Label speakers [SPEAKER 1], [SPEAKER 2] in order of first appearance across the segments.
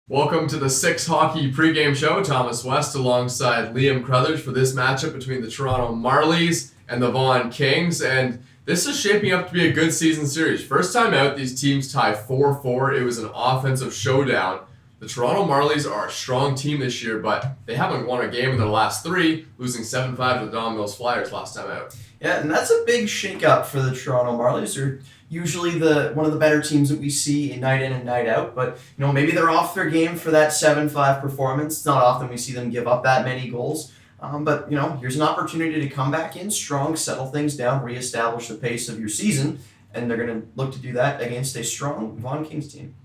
[SPEAKER 1] Welcome to the Six Hockey pregame show. Thomas West alongside Liam Crothers for this matchup between the Toronto Marlies and the Vaughan Kings. And this is shaping up to be a good season series. First time out, these teams tie 4-4. It was an offensive showdown. The Toronto Marlies are a strong team this year, but they haven't won a game in their last three, losing 7-5 to the Don Mills Flyers last time out.
[SPEAKER 2] Yeah, and that's a big shakeup for the Toronto Marlies. They're usually one of the better teams that we see night in and night out, but maybe they're off their game for that 7-5 performance. It's not often we see them give up that many goals. But here's an opportunity to come back in strong, settle things down, reestablish the pace of your season, and they're going to look to do that against a strong Vaughan Kings team.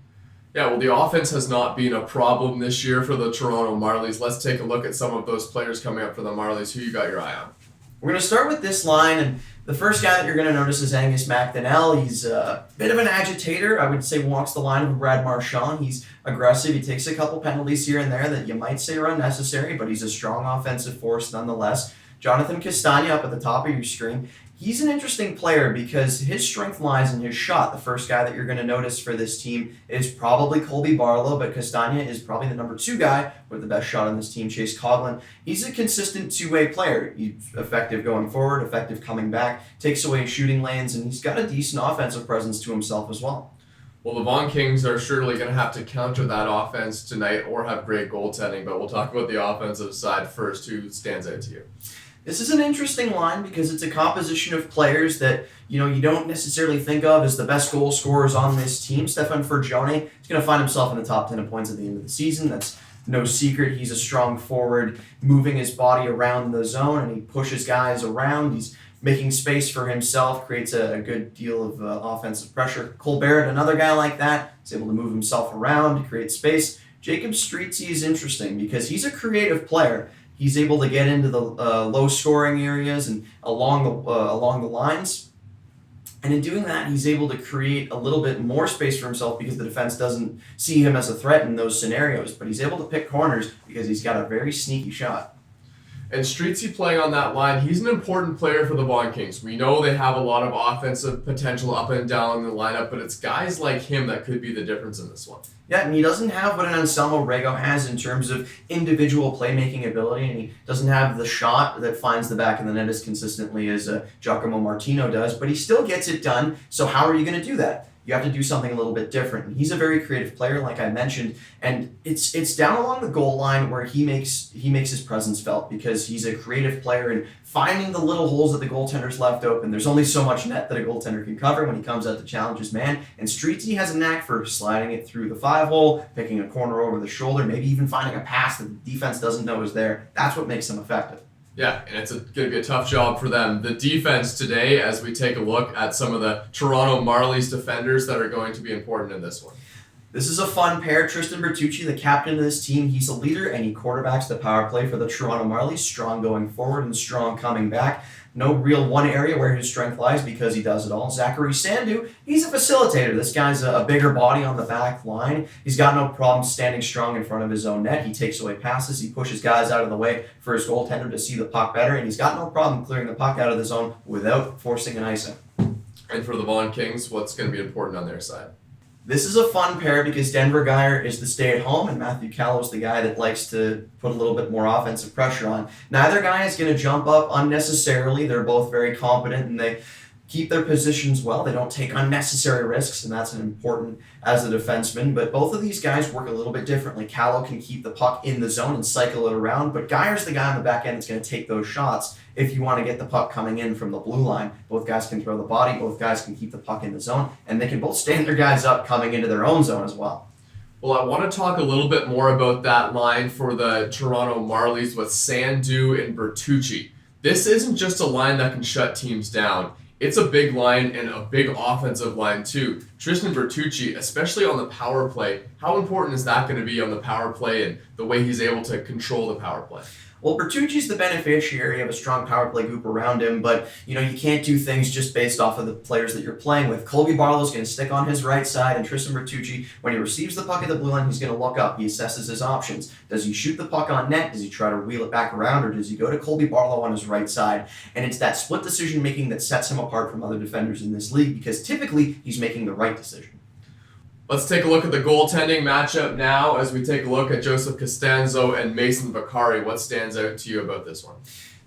[SPEAKER 1] Yeah, well, the offense has not been a problem this year for the Toronto Marlies. Let's take a look at some of those players coming up for the Marlies. Who you got your eye on?
[SPEAKER 2] We're going to start with this line, and the first guy that you're going to notice is Angus MacDonell. He's a bit of an agitator. I would say walks the line of Brad Marchand. He's aggressive. He takes a couple penalties here and there that you might say are unnecessary, but he's a strong offensive force nonetheless. Jonathan Castagna up at the top of your screen. He's an interesting player because his strength lies in his shot. The first guy that you're going to notice for this team is probably Colby Barlow, but Castagna is probably the number 2 guy with the best shot on this team, Chase Coughlan. He's a consistent two-way player. He's effective going forward, effective coming back, takes away shooting lanes, and he's got a decent offensive presence to himself as well.
[SPEAKER 1] Well, the Vaughan Kings are surely going to have to counter that offense tonight or have great goaltending, but we'll talk about the offensive side first. Who stands out to you?
[SPEAKER 2] This is an interesting line because it's a composition of players that you don't necessarily think of as the best goal scorers on this team. Stefan Forgione is going to find himself in the top 10 of points at the end of the season. That's no secret. He's a strong forward, moving his body around the zone, and he pushes guys around. He's making space for himself, creates a good deal of offensive pressure. Colbert, another guy like that, is able to move himself around to create space. Jacob Streetsy is interesting because he's a creative player. He's able to get into the low-scoring areas and along the lines. And in doing that, he's able to create a little bit more space for himself because the defense doesn't see him as a threat in those scenarios. But he's able to pick corners because he's got a very sneaky shot.
[SPEAKER 1] And Streetsy playing on that line, he's an important player for the Vaughan Kings. We know they have a lot of offensive potential up and down the lineup, but it's guys like him that could be the difference in this one.
[SPEAKER 2] Yeah, and he doesn't have what an Anselmo Rego has in terms of individual playmaking ability, and he doesn't have the shot that finds the back of the net as consistently as Giacomo Martino does, but he still gets it done. So how are you going to do that? You have to do something a little bit different. And he's a very creative player, like I mentioned, and it's down along the goal line where he makes his presence felt because he's a creative player and finding the little holes that the goaltender's left open. There's only so much net that a goaltender can cover when he comes out to challenge his man, and Streetsy has a knack for sliding it through the 5-hole, picking a corner over the shoulder, maybe even finding a pass that the defense doesn't know is there. That's what makes him effective.
[SPEAKER 1] Yeah, and it's going to be a tough job for them. The defense today, as we take a look at some of the Toronto Marlies defenders that are going to be important in this one.
[SPEAKER 2] This is a fun pair. Tristan Bertucci, the captain of this team, he's a leader, and he quarterbacks the power play for the Toronto Marlies. Strong going forward and strong coming back. No real one area where his strength lies because he does it all. Zachary Sandu, he's a facilitator. This guy's a bigger body on the back line. He's got no problem standing strong in front of his own net. He takes away passes. He pushes guys out of the way for his goaltender to see the puck better, and he's got no problem clearing the puck out of the zone without forcing an icing.
[SPEAKER 1] And for the Vaughan Kings, what's going to be important on their side?
[SPEAKER 2] This is a fun pair because Denver Geyer is the stay-at-home and Matthew Callow's the guy that likes to put a little bit more offensive pressure on. Neither guy is going to jump up unnecessarily. They're both very competent and they keep their positions well. They don't take unnecessary risks, and that's important as a defenseman. But both of these guys work a little bit differently. Callow can keep the puck in the zone and cycle it around, but Geyer's the guy on the back end that's going to take those shots if you want to get the puck coming in from the blue line. Both guys can throw the body, both guys can keep the puck in the zone, and they can both stand their guys up coming into their own zone as well.
[SPEAKER 1] Well, I want to talk a little bit more about that line for the Toronto Marlies with Sandu and Bertucci. This isn't just a line that can shut teams down. It's a big line and a big offensive line too. Tristan Bertucci, especially on the power play, how important is that going to be on the power play and the way he's able to control the power play?
[SPEAKER 2] Well, Bertucci's the beneficiary of a strong power play group around him, but you can't do things just based off of the players that you're playing with. Colby Barlow's going to stick on his right side, and Tristan Bertucci, when he receives the puck at the blue line, he's going to look up. He assesses his options. Does he shoot the puck on net? Does he try to wheel it back around, or does he go to Colby Barlow on his right side? And it's that split decision making that sets him apart from other defenders in this league because typically he's making the right decision.
[SPEAKER 1] Let's take a look at the goaltending matchup now as we take a look at Joseph Costanzo and Mason Vaccari. What stands out to you about this one?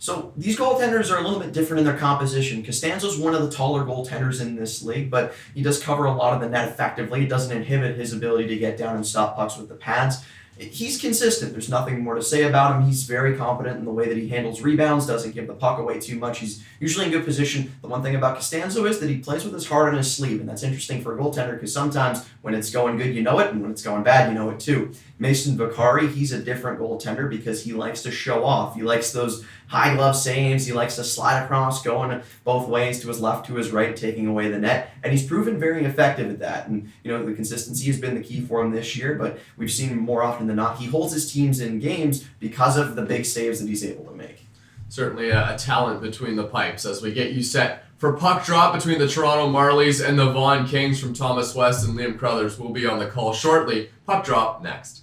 [SPEAKER 2] So these goaltenders are a little bit different in their composition. Costanzo's one of the taller goaltenders in this league, but he does cover a lot of the net effectively. It doesn't inhibit his ability to get down and stop pucks with the pads. He's consistent. There's nothing more to say about him. He's very competent in the way that he handles rebounds, doesn't give the puck away too much. He's usually in good position. The one thing about Costanzo is that he plays with his heart on his sleeve, and that's interesting for a goaltender because sometimes when it's going good, you know it, and when it's going bad, you know it too. Mason Vaccari, he's a different goaltender because he likes to show off. He likes those high glove saves. He likes to slide across, going both ways to his left, to his right, taking away the net. And he's proven very effective at that. And, the consistency has been the key for him this year, but we've seen him more often than not. He holds his teams in games because of the big saves that he's able to make.
[SPEAKER 1] Certainly a talent between the pipes as we get you set for puck drop between the Toronto Marlies and the Vaughan Kings from Thomas West and Liam Crothers. Will be on the call shortly. Puck drop next.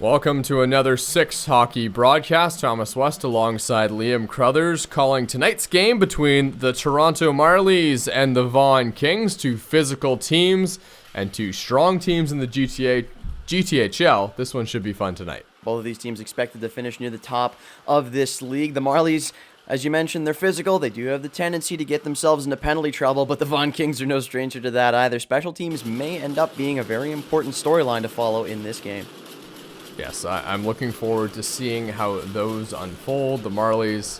[SPEAKER 1] Welcome to another Six Hockey broadcast. Thomas West alongside Liam Crothers calling tonight's game between the Toronto Marlies and the Vaughan Kings, two physical teams and two strong teams in the GTHL. This one should be fun tonight.
[SPEAKER 3] Both of these teams expected to finish near the top of this league. The Marlies, as you mentioned, they're physical. They do have the tendency to get themselves into penalty trouble, but the Vaughan Kings are no stranger to that either. Special teams may end up being a very important storyline to follow in this game.
[SPEAKER 1] Yes, I'm looking forward to seeing how those unfold. The Marlies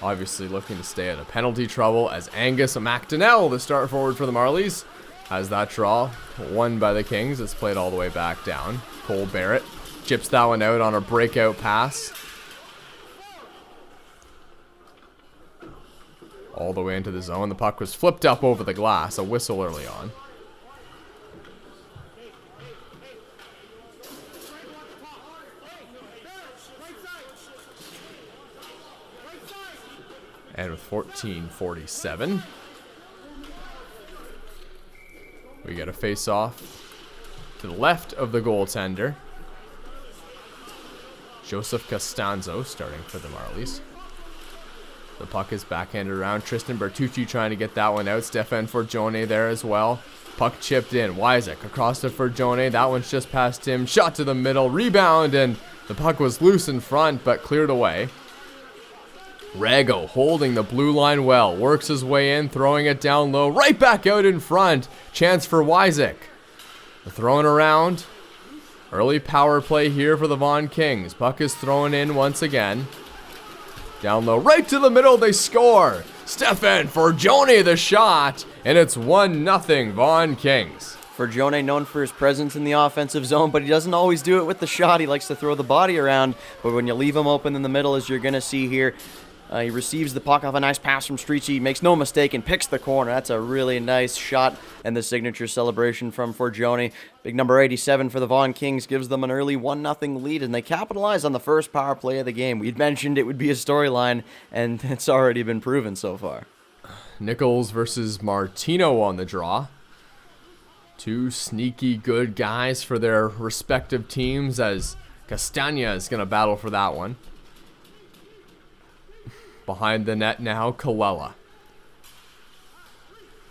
[SPEAKER 1] obviously looking to stay out of penalty trouble as Angus MacDonell, the start forward for the Marlies, has that draw won by the Kings. It's played all the way back down. Cole Barrett chips that one out on a breakout pass. All the way into the zone. The puck was flipped up over the glass. A whistle early on. And with 14:47, we get a face-off to the left of the goaltender. Joseph Costanzo starting for the Marlies. The puck is backhanded around. Tristan Bertucci trying to get that one out. Stefan Forgione there as well. Puck chipped in. Wycisk across to Forgione. That one's just past him. Shot to the middle. Rebound, and the puck was loose in front, but cleared away. Rego holding the blue line well. Works his way in, throwing it down low. Right back out in front. Chance for Wycisk. Throwing around. Early power play here for the Vaughan Kings. Puck is thrown in once again. Down low, right to the middle, they score. Stefan Forgione the shot, and it's 1-0 Vaughan Kings.
[SPEAKER 3] Forgione known for his presence in the offensive zone, but he doesn't always do it with the shot. He likes to throw the body around, but when you leave him open in the middle, as you're going to see here, he receives the puck off a nice pass from Streetsy, makes no mistake, and picks the corner. That's a really nice shot, and the signature celebration from Forgione. Big number 87 for the Vaughan Kings gives them an early 1-0 lead, and they capitalize on the first power play of the game. We'd mentioned it would be a storyline, and it's already been proven so far.
[SPEAKER 1] Nichols versus Martino on the draw. Two sneaky good guys for their respective teams, as Castagna is going to battle for that one. Behind the net now, Kalela.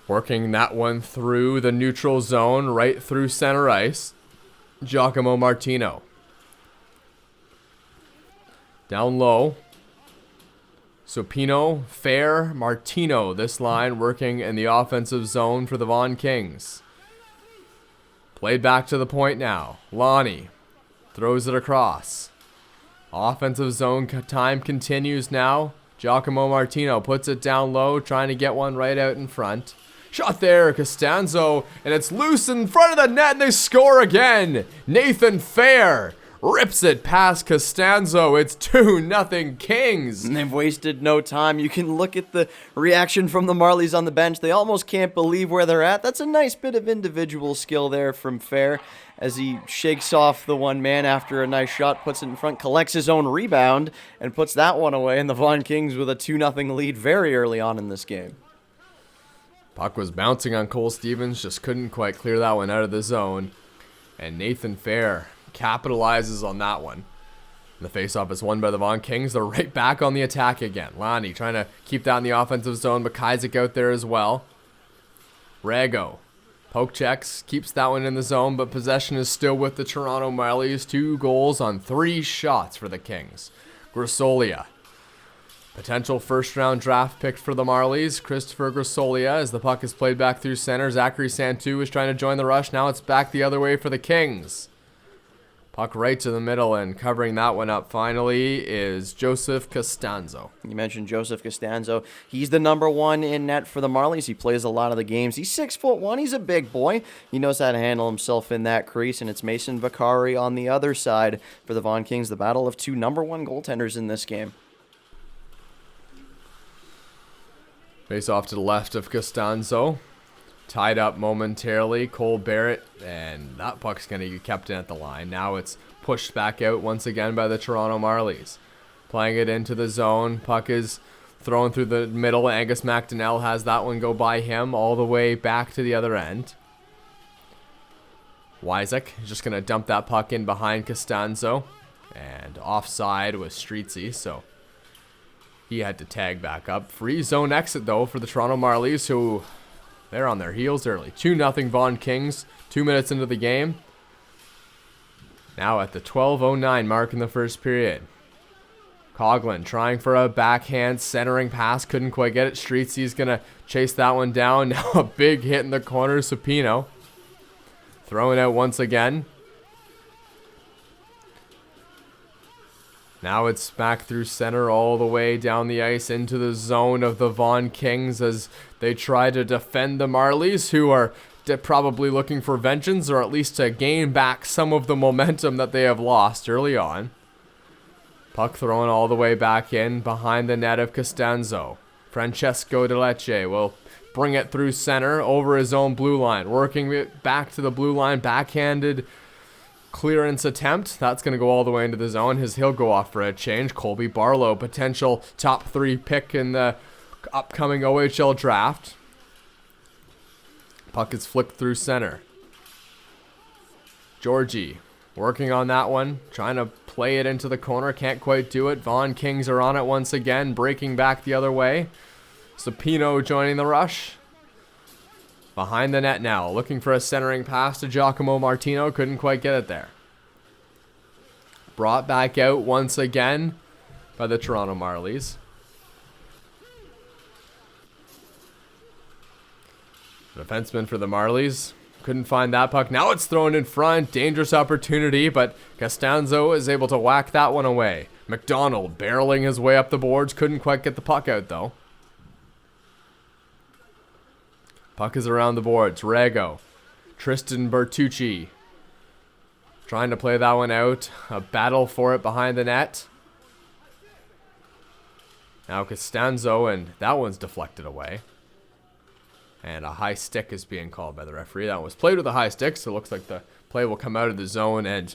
[SPEAKER 1] Working that one through the neutral zone, right through center ice. Giacomo Martino. Down low. Supino, Fehr, Martino. This line working in the offensive zone for the Vaughan Kings. Played back to the point now. Lonnie throws it across. Offensive zone time continues now. Giacomo Martino puts it down low, trying to get one right out in front. Shot there, Costanzo, and it's loose in front of the net, and they score again. Nathan Fehr rips it past Costanzo. It's 2-0 Kings.
[SPEAKER 3] And they've wasted no time. You can look at the reaction from the Marlies on the bench. They almost can't believe where they're at. That's a nice bit of individual skill there from Fehr as he shakes off the one man after a nice shot, puts it in front, collects his own rebound, and puts that one away. And the Vaughan Kings with a 2-0 lead very early on in this game.
[SPEAKER 1] Puck was bouncing on Cole Stevens, just couldn't quite clear that one out of the zone. And Nathan Fehr capitalizes on that one. The faceoff is won by the Vaughan Kings. They're right back on the attack again. Lonnie trying to keep that in the offensive zone, but Wycisk out there as well. Rego Poke checks, keeps that one in the zone, but possession is still with the Toronto Marlies. 2 goals on 3 shots for the Kings. Grisolia, potential first-round draft pick for the Marlies. Christopher Grisolia, as the puck is played back through center. Zachary Santu is trying to join the rush. Now it's back the other way for the Kings. Puck right to the middle, and covering that one up finally is Joseph Costanzo.
[SPEAKER 3] You mentioned Joseph Costanzo. He's the number 1 in net for the Marlies. He plays a lot of the games. He's 6'1". He's a big boy. He knows how to handle himself in that crease, and it's Mason Vaccari on the other side for the Vaughan Kings. The battle of 2 number 1 goaltenders in this game.
[SPEAKER 1] Face off to the left of Costanzo. Tied up momentarily, Cole Barrett, and that puck's going to get kept in at the line. Now it's pushed back out once again by the Toronto Marlies. Playing it into the zone. Puck is thrown through the middle. Angus MacDonell has that one go by him all the way back to the other end. Wycisk is just going to dump that puck in behind Costanzo. And offside was Streetsy, so he had to tag back up. Free zone exit, though, for the Toronto Marlies, who... they're on their heels early. 2-0 Vaughan Kings, 2 minutes into the game. Now at the 12:09 mark in the first period. Coughlan trying for a backhand centering pass. Couldn't quite get it. Streetsy's going to chase that one down. Now a big hit in the corner. Supino throwing out once again. Now it's back through center all the way down the ice into the zone of the Vaughan Kings as they try to defend the Marlies, who are probably looking for vengeance or at least to gain back some of the momentum that they have lost early on. Puck thrown all the way back in behind the net of Costanzo. Francesco De Lecce will bring it through center over his own blue line. Working it back to the blue line, backhanded clearance attempt. That's going to go all the way into the zone. He'll go off for a change. Colby Barlow, potential top 3 pick in the upcoming OHL draft. Puck is flicked through center. Georgie working on that one, trying to play it into the corner. Can't quite do it. Vaughan Kings are on it once again, breaking back the other way. Supino joining the rush. Behind the net now, looking for a centering pass to Giacomo Martino. Couldn't quite get it there. Brought back out once again by the Toronto Marlies. The defenseman for the Marlies couldn't find that puck. Now it's thrown in front. Dangerous opportunity, but Costanzo is able to whack that one away. MacDonell barreling his way up the boards. Couldn't quite get the puck out, though. Puck is around the boards. Rego. Tristan Bertucci trying to play that one out. A battle for it behind the net. Now Costanzo, and that one's deflected away. And a high stick is being called by the referee. That was played with a high stick, so it looks like the play will come out of the zone. And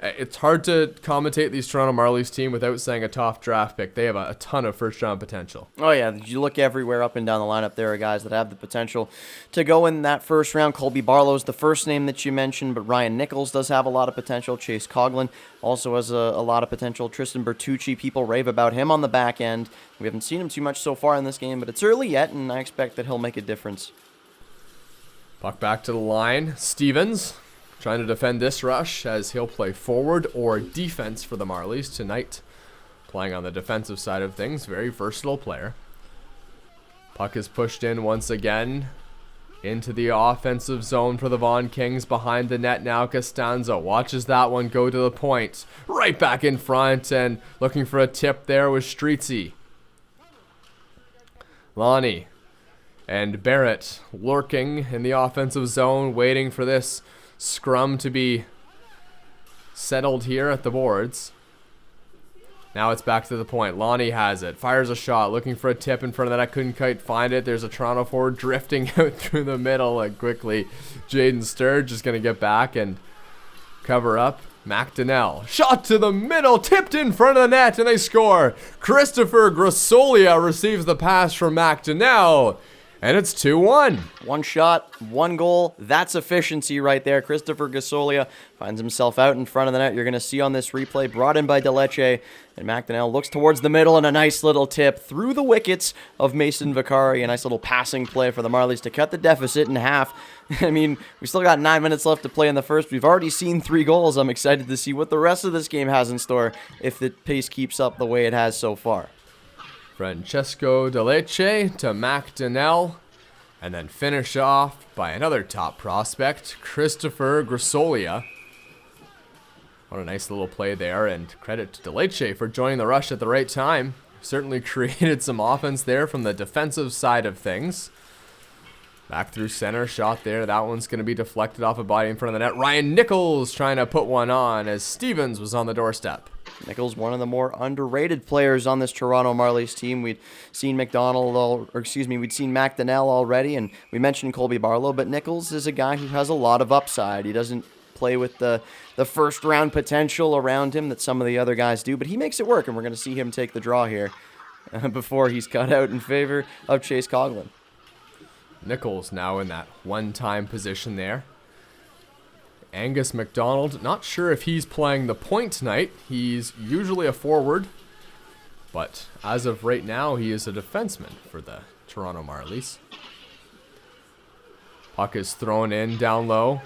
[SPEAKER 1] it's hard to commentate these Toronto Marlies team without saying a top draft pick. They have a ton of first-round potential.
[SPEAKER 3] Oh, yeah. You look everywhere up and down the lineup. There are guys that have the potential to go in that first round. Colby Barlow's the first name that you mentioned, but Ryan Nichols does have a lot of potential. Chase Coughlan also has a lot of potential. Tristan Bertucci, people rave about him on the back end. We haven't seen him too much so far in this game, but it's early yet, and I expect that he'll make a difference.
[SPEAKER 1] Puck back to the line. Stevens trying to defend this rush as he'll play forward or defense for the Marlies tonight. Playing on the defensive side of things. Very versatile player. Puck is pushed in once again into the offensive zone for the Vaughan Kings. Behind the net now, Costanzo watches that one go to the point. Right back in front, and looking for a tip there was Streetsy. Lonnie and Barrett lurking in the offensive zone, waiting for this scrum to be settled here at the boards. Now it's back to the point. Lonnie has it. Fires a shot. Looking for a tip in front of that. I couldn't quite find it. There's a Toronto forward drifting out through the middle. And quickly, Jaden Sturge is going to get back and cover up. MacDonell. Shot to the middle. Tipped in front of the net. And they score. Christopher Grisolia receives the pass from MacDonell. And it's 2-1.
[SPEAKER 3] One shot, one goal. That's efficiency right there. Christopher Grisolia finds himself out in front of the net. You're going to see on this replay, brought in by Deleche. And MacDonell looks towards the middle and a nice little tip through the wickets of Mason Vaccari. A nice little passing play for the Marlies to cut the deficit in half. I mean, we still got 9 minutes left to play in the first. We've already seen 3 goals. I'm excited to see what the rest of this game has in store if the pace keeps up the way it has so far.
[SPEAKER 1] Francesco Deleche to MacDonell, and then finish off by another top prospect, Christopher Grisolia. What a nice little play there, and credit to Deleche for joining the rush at the right time. Certainly created some offense there from the defensive side of things. Back through center, shot there. That one's going to be deflected off a body in front of the net. Ryan Nichols trying to put one on as Stevens was on the doorstep.
[SPEAKER 3] Nichols, one of the more underrated players on this Toronto Marlies team. We'd seen we'd seen MacDonell already, and we mentioned Colby Barlow, but Nichols is a guy who has a lot of upside. He doesn't play with the first round potential around him that some of the other guys do, but he makes it work, and we're going to see him take the draw here before he's cut out in favor of Chase Coughlan.
[SPEAKER 1] Nichols now in that one-time position there. Angus MacDonald, not sure if he's playing the point tonight. He's usually a forward, but as of right now, he is a defenseman for the Toronto Marlies. Puck is thrown in down low.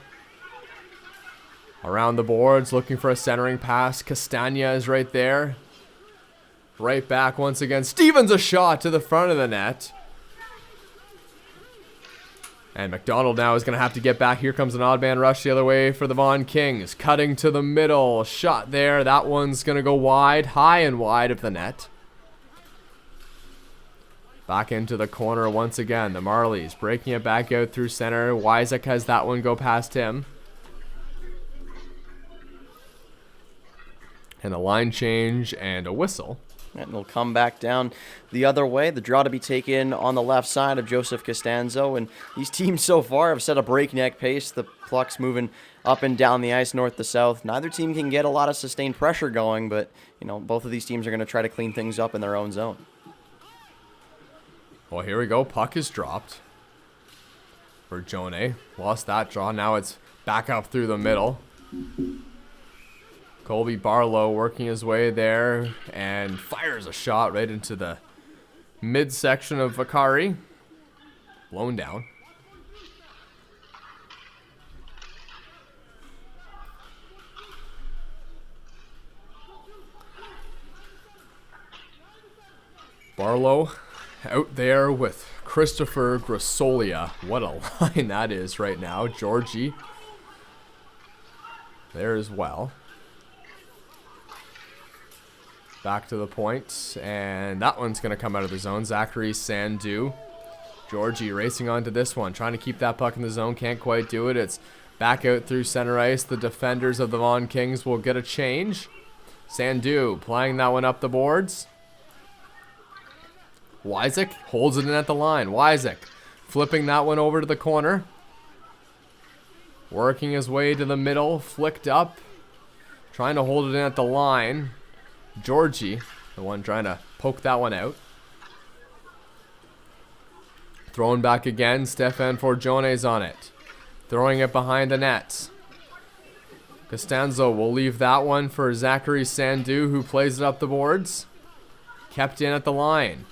[SPEAKER 1] Around the boards, looking for a centering pass. Castagna is right there. Right back once again. Stevens a shot to the front of the net. And MacDonald now is going to have to get back. Here comes an odd man rush the other way for the Vaughan Kings. Cutting to the middle. Shot there. That one's going to go wide. High and wide of the net. Back into the corner once again. The Marlies breaking it back out through center. Wycisk has that one go past him. And a line change and a whistle.
[SPEAKER 3] And it'll come back down the other way. The draw to be taken on the left side of Joseph Costanzo. And these teams so far have set a breakneck pace. The puck's moving up and down the ice, north to south. Neither team can get a lot of sustained pressure going, but both of these teams are going to try to clean things up in their own zone.
[SPEAKER 1] Well, here we go. Puck is dropped. Forgione lost that draw. Now it's back up through the middle. Colby Barlow working his way there and fires a shot right into the midsection of Vaccari. Blown down. Barlow out there with Christopher Grisolia. What a line that is right now. Georgie there as well. Back to the point, and that one's going to come out of the zone. Zachary Sandu. Georgie racing onto this one, trying to keep that puck in the zone. Can't quite do it. It's back out through center ice. The defenders of the Vaughan Kings will get a change. Sandu playing that one up the boards. Wycisk holds it in at the line. Wycisk flipping that one over to the corner. Working his way to the middle, flicked up. Trying to hold it in at the line. Georgie, the one trying to poke that one out. Thrown back again. Stefan Forgione's on it. Throwing it behind the net. Costanzo will leave that one for Zachary Sandu, who plays it up the boards. Kept in at the line.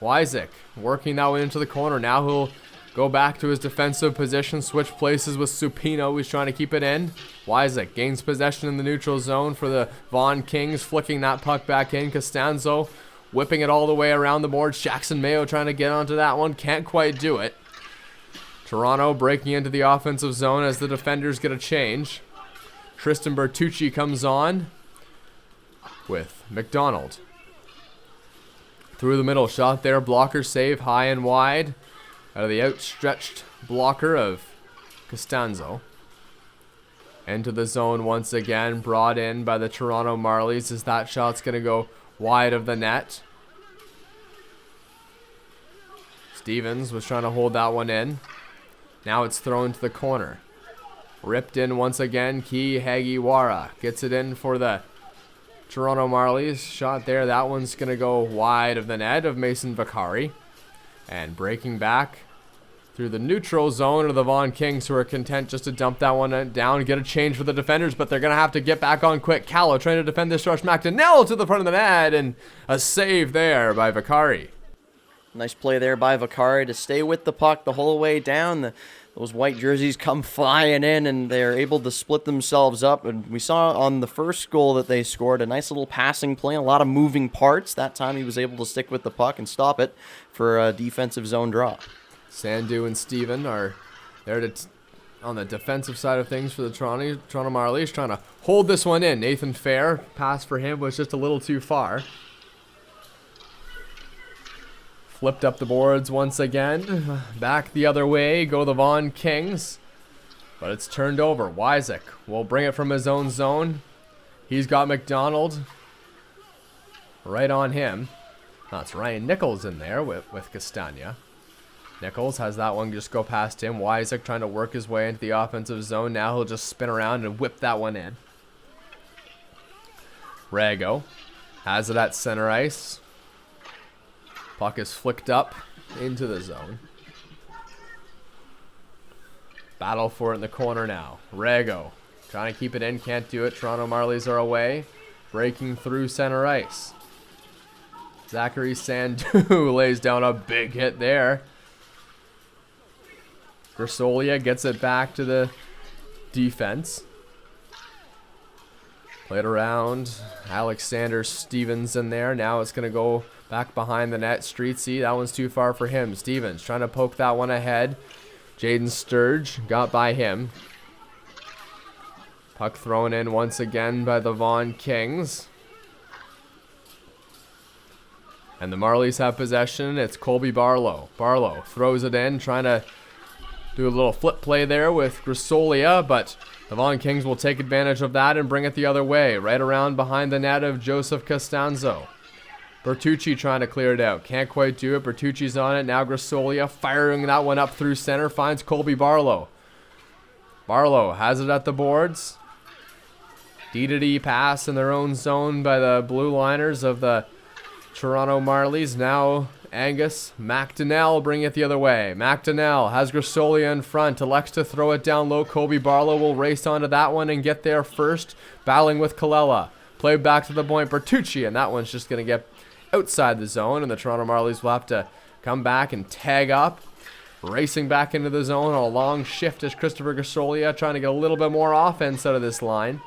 [SPEAKER 1] Wycisk working that one into the corner. Now he'll go back to his defensive position. Switch places with Supino, who's trying to keep it in. Wycisk gains possession in the neutral zone for the Vaughan Kings, flicking that puck back in. Costanzo whipping it all the way around the board. Jackson Mayo trying to get onto that one. Can't quite do it. Toronto breaking into the offensive zone as the defenders get a change. Tristan Bertucci comes on with MacDonald. Through the middle, shot there. Blocker save, high and wide. Out of the outstretched blocker of Costanzo. Into the zone once again, brought in by the Toronto Marlies as that shot's going to go wide of the net. Stevens was trying to hold that one in. Now it's thrown to the corner. Ripped in once again, Ki Hagiwara gets it in for the Toronto Marlies. Shot there, that one's going to go wide of the net of Mason Vaccari. And breaking back through the neutral zone are the Vaughan Kings, who are content just to dump that one down and get a change for the defenders, but they're going to have to get back on quick. Callow trying to defend this rush. MacDonell to the front of the net, and a save there by Vaccari.
[SPEAKER 3] Nice play there by Vaccari to stay with the puck the whole way down. Those white jerseys come flying in, and they're able to split themselves up. And we saw on the first goal that they scored a nice little passing play, a lot of moving parts. That time he was able to stick with the puck and stop it for a defensive zone draw.
[SPEAKER 1] Sandu and Stephen are there on the defensive side of things for the Toronto Marlies, trying to hold this one in. Nathan Fehr, pass for him was just a little too far. Flipped up the boards once again. Back the other way go the Vaughan Kings. But it's turned over. Wycisk will bring it from his own zone. He's got MacDonell right on him. That's Ryan Nichols in there with Castagna. Nichols has that one just go past him. Wycisk trying to work his way into the offensive zone. Now he'll just spin around and whip that one in. Rego has it at center ice. Puck is flicked up into the zone. Battle for it in the corner now. Rego trying to keep it in, can't do it. Toronto Marlies are away. Breaking through center ice. Zachary Sandu lays down a big hit there. Grisolia gets it back to the defense. Played around. Alexander Stevens in there. Now it's going to go back behind the net. Streetsy, that one's too far for him. Stevens trying to poke that one ahead. Jaden Sturge got by him. Puck thrown in once again by the Vaughan Kings. And the Marlies have possession. It's Colby Barlow. Barlow throws it in, trying to do a little flip play there with Grisolia, but the Vaughan Kings will take advantage of that and bring it the other way, right around behind the net of Joseph Costanzo. Bertucci trying to clear it out. Can't quite do it. Bertucci's on it. Now Grisolia firing that one up through center. Finds Colby Barlow. Barlow has it at the boards. D-to-D pass in their own zone by the blue liners of the Toronto Marlies. Now Angus, MacDonell bring it the other way. MacDonell has Grisolia in front. Elects to throw it down low. Colby Barlow will race onto that one and get there first. Battling with Kalela. Play back to the point. Bertucci, and that one's just going to get outside the zone, and the Toronto Marlies will have to come back and tag up. Racing back into the zone on a long shift is Christopher Grisolia, trying to get a little bit more offense out of this line.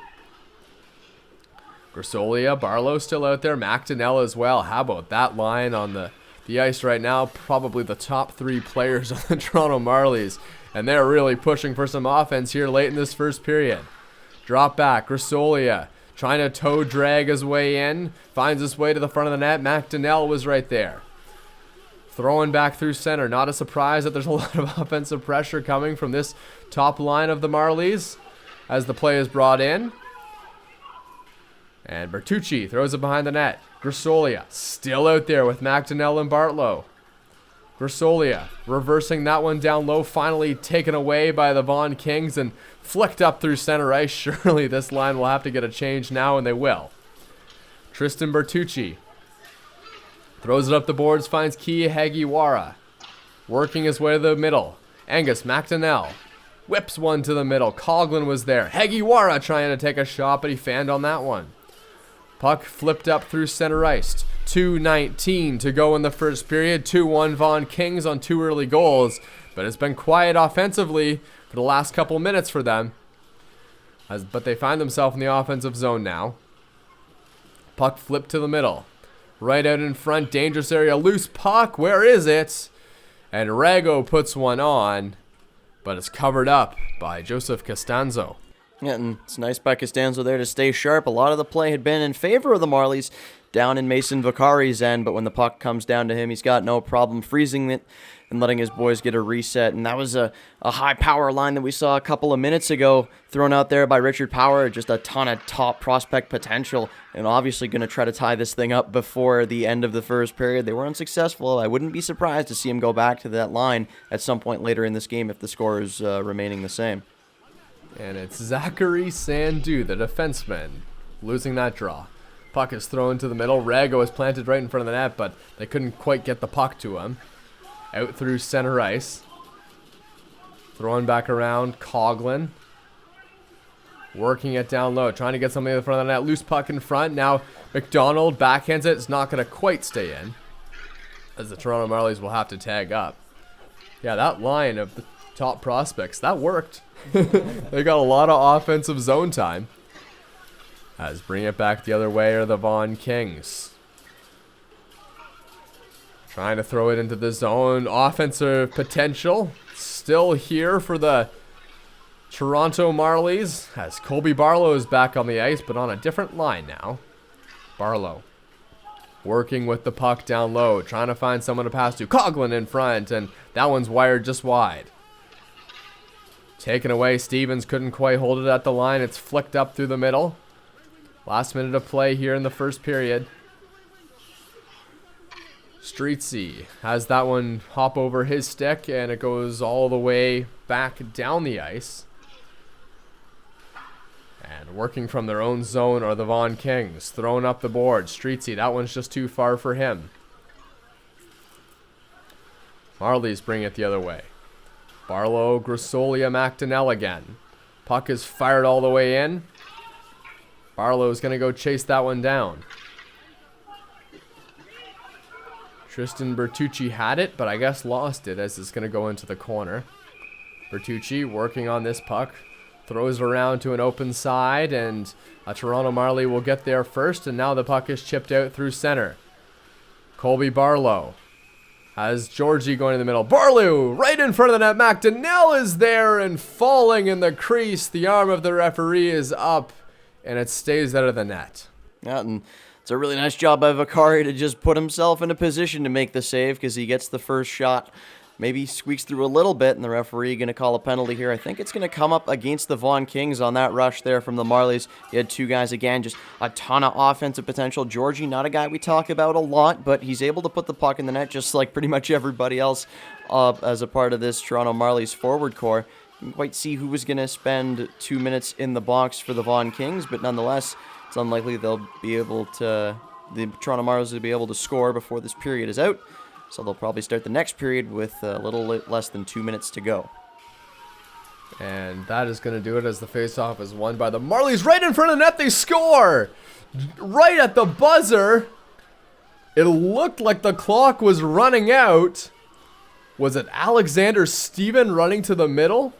[SPEAKER 1] Grisolia, Barlow still out there, MacDonell as well. How about that line on the ice right now? Probably the top three players on the Toronto Marlies, and they're really pushing for some offense here late in this first period. Drop back, Grisolia trying to toe drag his way in. Finds his way to the front of the net. MacDonell was right there. Throwing back through center. Not a surprise that there's a lot of offensive pressure coming from this top line of the Marlies as the play is brought in. And Bertucci throws it behind the net. Grisolia still out there with MacDonell and Barlow. Grisolia reversing that one down low. Finally taken away by the Vaughan Kings and flicked up through center ice. Surely this line will have to get a change now, and they will. Tristan Bertucci throws it up the boards, finds Kia Hagiwara. Working his way to the middle. Angus MacDonell whips one to the middle. Coughlan was there. Hagiwara trying to take a shot, but he fanned on that one. Puck flipped up through center ice. 2:19 to go in the first period. 2-1 Vaughan Kings on 2 early goals. But it's been quiet offensively for the last couple minutes for them. But they find themselves in the offensive zone now. Puck flipped to the middle. Right out in front. Dangerous area. Loose puck. Where is it? And Rego puts one on. But it's covered up by Joseph Costanzo.
[SPEAKER 3] Yeah, and it's nice by Costanzo there to stay sharp. A lot of the play had been in favor of the Marlies down in Mason Vaccari's end, but when the puck comes down to him, he's got no problem freezing it and letting his boys get a reset. And that was a high power line that we saw a couple of minutes ago thrown out there by Richard Power. Just a ton of top prospect potential, and obviously going to try to tie this thing up before the end of the first period. They were unsuccessful. I wouldn't be surprised to see him go back to that line at some point later in this game if the score is remaining the same.
[SPEAKER 1] And it's Zachary Sandu, the defenseman, losing that draw. Puck is thrown to the middle. Rego is planted right in front of the net, but they couldn't quite get the puck to him. Out through center ice. Throwing back around, Coughlan. Working it down low, trying to get something in the front of the net. Loose puck in front. Now MacDonell backhands it. It's not going to quite stay in, as the Toronto Marlies will have to tag up. Yeah, that line of the top prospects, that worked. They got a lot of offensive zone time. As bring it back the other way are the Vaughan Kings. Trying to throw it into the zone. Offensive potential still here for the Toronto Marlies, as Colby Barlow is back on the ice, but on a different line now. Barlow working with the puck down low, trying to find someone to pass to. Coughlan in front, and that one's wired just wide. Taken away, Stevens couldn't quite hold it at the line. It's flicked up through the middle. Last minute of play here in the first period. Streetsy has that one hop over his stick, and it goes all the way back down the ice. And working from their own zone are the Vaughan Kings. Throwing up the board. Streetsy, that one's just too far for him. Marlies bring it the other way. Barlow, Grisolia, MacDonell again. Puck is fired all the way in. Barlow's going to go chase that one down. Tristan Bertucci had it, but I guess lost it as it's going to go into the corner. Bertucci working on this puck. Throws around to an open side, and a Toronto Marlie will get there first, and now the puck is chipped out through center. Colby Barlow has Georgie going in the middle. Barlow right in front of the net. MacDonell is there and falling in the crease. The arm of the referee is up, and it stays out of the net.
[SPEAKER 3] Yeah, and it's a really nice job by Vaccari to just put himself in a position to make the save, because he gets the first shot. Maybe squeaks through a little bit, and the referee going to call a penalty here. I think it's going to come up against the Vaughan Kings on that rush there from the Marlies. You had two guys, again, just a ton of offensive potential. Georgie, not a guy we talk about a lot, but he's able to put the puck in the net just like pretty much everybody else as a part of this Toronto Marlies forward core. Didn't quite see who was going to spend 2 minutes in the box for the Vaughan Kings, but nonetheless, it's unlikely they'll be able to, the Toronto Marlies will be able to score before this period is out. So they'll probably start the next period with a little less than 2 minutes to go.
[SPEAKER 1] And that is going to do it as the faceoff is won by the Marlies. Right in front of the net, they score! Right at the buzzer. It looked like the clock was running out. Was it Alexander Stephen running to the middle?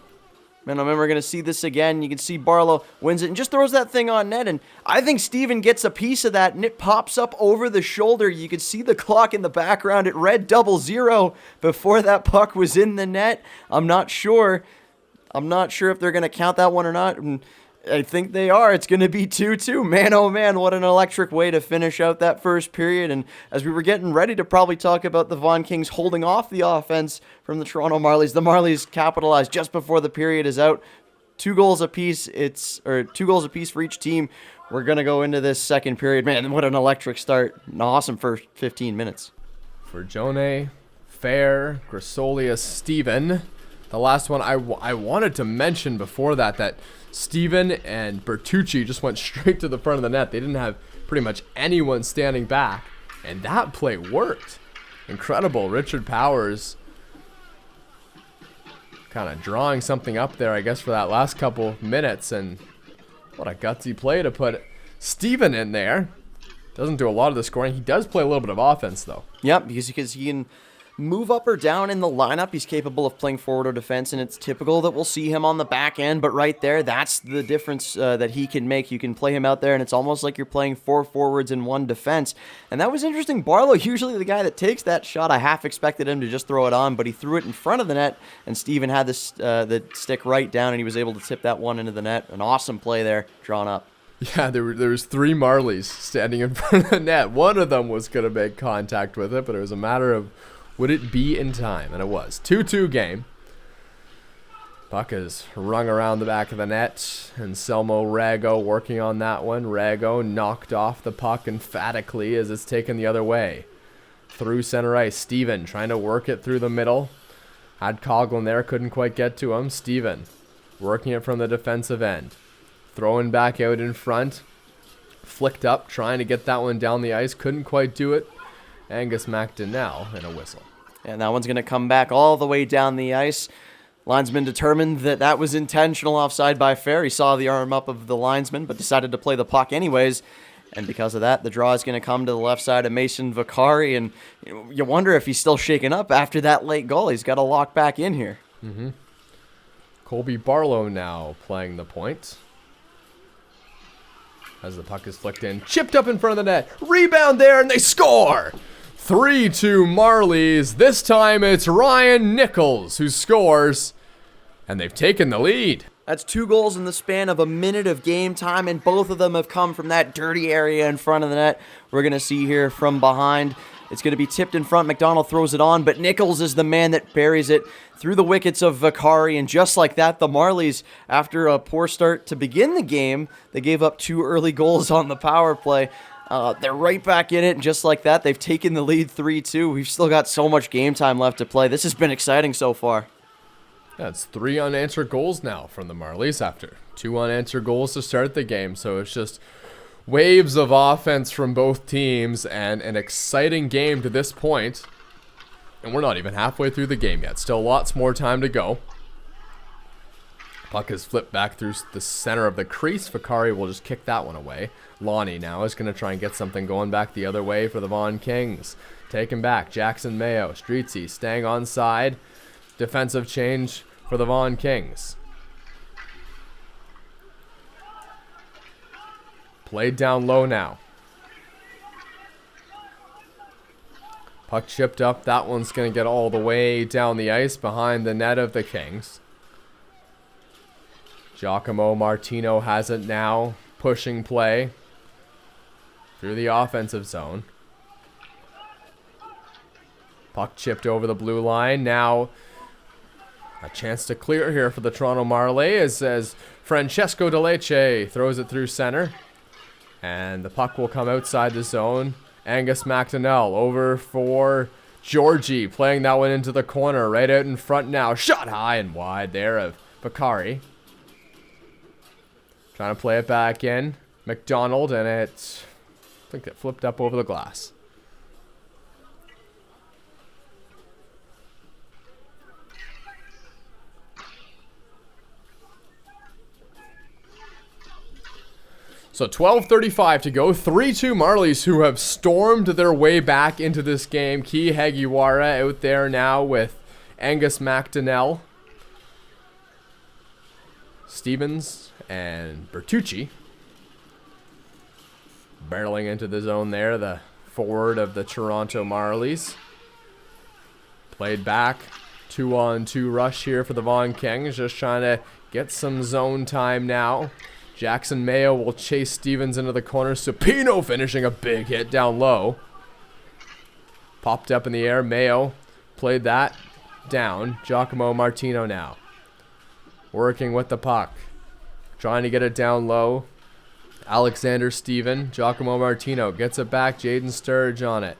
[SPEAKER 3] Man, I remember going to see this again. You can see Barlow wins it and just throws that thing on net. And I think Steven gets a piece of that, and it pops up over the shoulder. You can see the clock in the background. It read 0-0 before that puck was in the net. I'm not sure if they're going to count that one or not. And I think they are. It's going to be 2-2. Man, oh man, what an electric way to finish out that first period. And as we were getting ready to probably talk about the Vaughan Kings holding off the offense from the Toronto Marlies, the Marlies capitalized just before the period is out. 2 goals apiece. 2 goals apiece for each team. We're going to go into this second period. Man, what an electric start. An awesome first 15 minutes.
[SPEAKER 1] Forgione, Fehr, Grisolia, Stephen. The last one I wanted to mention before that Stephen and Bertucci just went straight to the front of the net. They didn't have pretty much anyone standing back, and that play worked. Incredible. Richard Powers kind of drawing something up there, I guess, for that last couple minutes, and what a gutsy play to put Stephen in there. Doesn't do a lot of the scoring. He does play a little bit of offense, though.
[SPEAKER 3] Yep, because he can move up or down in the lineup. He's capable of playing forward or defense, and it's typical that we'll see him on the back end, but right there, that's the difference that he can make. You can play him out there, and it's almost like you're playing 4 forwards and 1 defense, and that was interesting. Barlow, usually the guy that takes that shot, I half expected him to just throw it on, but he threw it in front of the net, and Steven had the stick right down, and he was able to tip that one into the net. An awesome play there, drawn up.
[SPEAKER 1] Yeah, there was 3 Marlies standing in front of the net. One of them was going to make contact with it, but it was a matter of would it be in time? And it was. 2-2 game. Puck is rung around the back of the net. Anselmo, Rego working on that one. Rego knocked off the puck emphatically as it's taken the other way. Through center ice. Stephen trying to work it through the middle. Had Coughlan there. Couldn't quite get to him. Stephen working it from the defensive end. Throwing back out in front. Flicked up. Trying to get that one down the ice. Couldn't quite do it. Angus MacDonell and a whistle.
[SPEAKER 3] And that one's going to come back all the way down the ice. Linesman determined that that was intentional offside by Fehr. He saw the arm up of the linesman, but decided to play the puck anyways. And because of that, the draw is going to come to the left side of Mason Vaccari. And you wonder if he's still shaken up after that late goal. He's got to lock back in here.
[SPEAKER 4] Colby Barlow now playing the point. As the puck is flicked in, chipped up in front of the net. Rebound there, and they score! 3-2 Marlies. This time it's Ryan Nichols who scores, and they've taken the lead.
[SPEAKER 3] That's 2 goals in the span of a minute of game time, and both of them have come from that dirty area in front of the net. We're going to see here from behind. It's going to be tipped in front. MacDonell throws it on, but Nichols is the man that buries it through the wickets of Vaccari. And just like that, the Marlies, after a poor start to begin the game, they gave up 2 early goals on the power play. They're right back in it, and just like that, they've taken the lead 3-2. We've still got so much game time left to play. This has been exciting so far.
[SPEAKER 4] That's 3 unanswered goals now from the Marlies after 2 unanswered goals to start the game. So it's just waves of offense from both teams and an exciting game to this point. And we're not even halfway through the game yet. Still lots more time to go. Puck is flipped back through the center of the crease. Vaccari will just kick that one away. Lonnie now is going to try and get something going back the other way for the Vaughan Kings. Taken back. Jackson Mayo. Streetsy staying on side. Defensive change for the Vaughan Kings. Played down low now. Puck chipped up. That one's going to get all the way down the ice behind the net of the Kings. Giacomo Martino has it now. Pushing play through the offensive zone. Puck chipped over the blue line. Now a chance to clear here for the Toronto Marlies as Francesco Deleche throws it through center. And the puck will come outside the zone. Angus MacDonell over for Georgie, playing that one into the corner, right out in front now. Shot high and wide there of Vaccari. Trying to play it back in. MacDonald, and I think it flipped up over the glass. So 12:35 to go. 3-2 Marlies, who have stormed their way back into this game. Ki Hagiwara out there now with Angus MacDonell, Stevens, and Bertucci. Barreling into the zone there, the forward of the Toronto Marlies. Played back. 2-on-2 rush here for the Vaughan Kings. Just trying to get some zone time now. Jackson Mayo will chase Stevens into the corner. Supino finishing a big hit down low. Popped up in the air. Mayo played that down. Giacomo Martino now. Working with the puck. Trying to get it down low. Alexander Steven. Giacomo Martino gets it back. Jaden Sturge on it.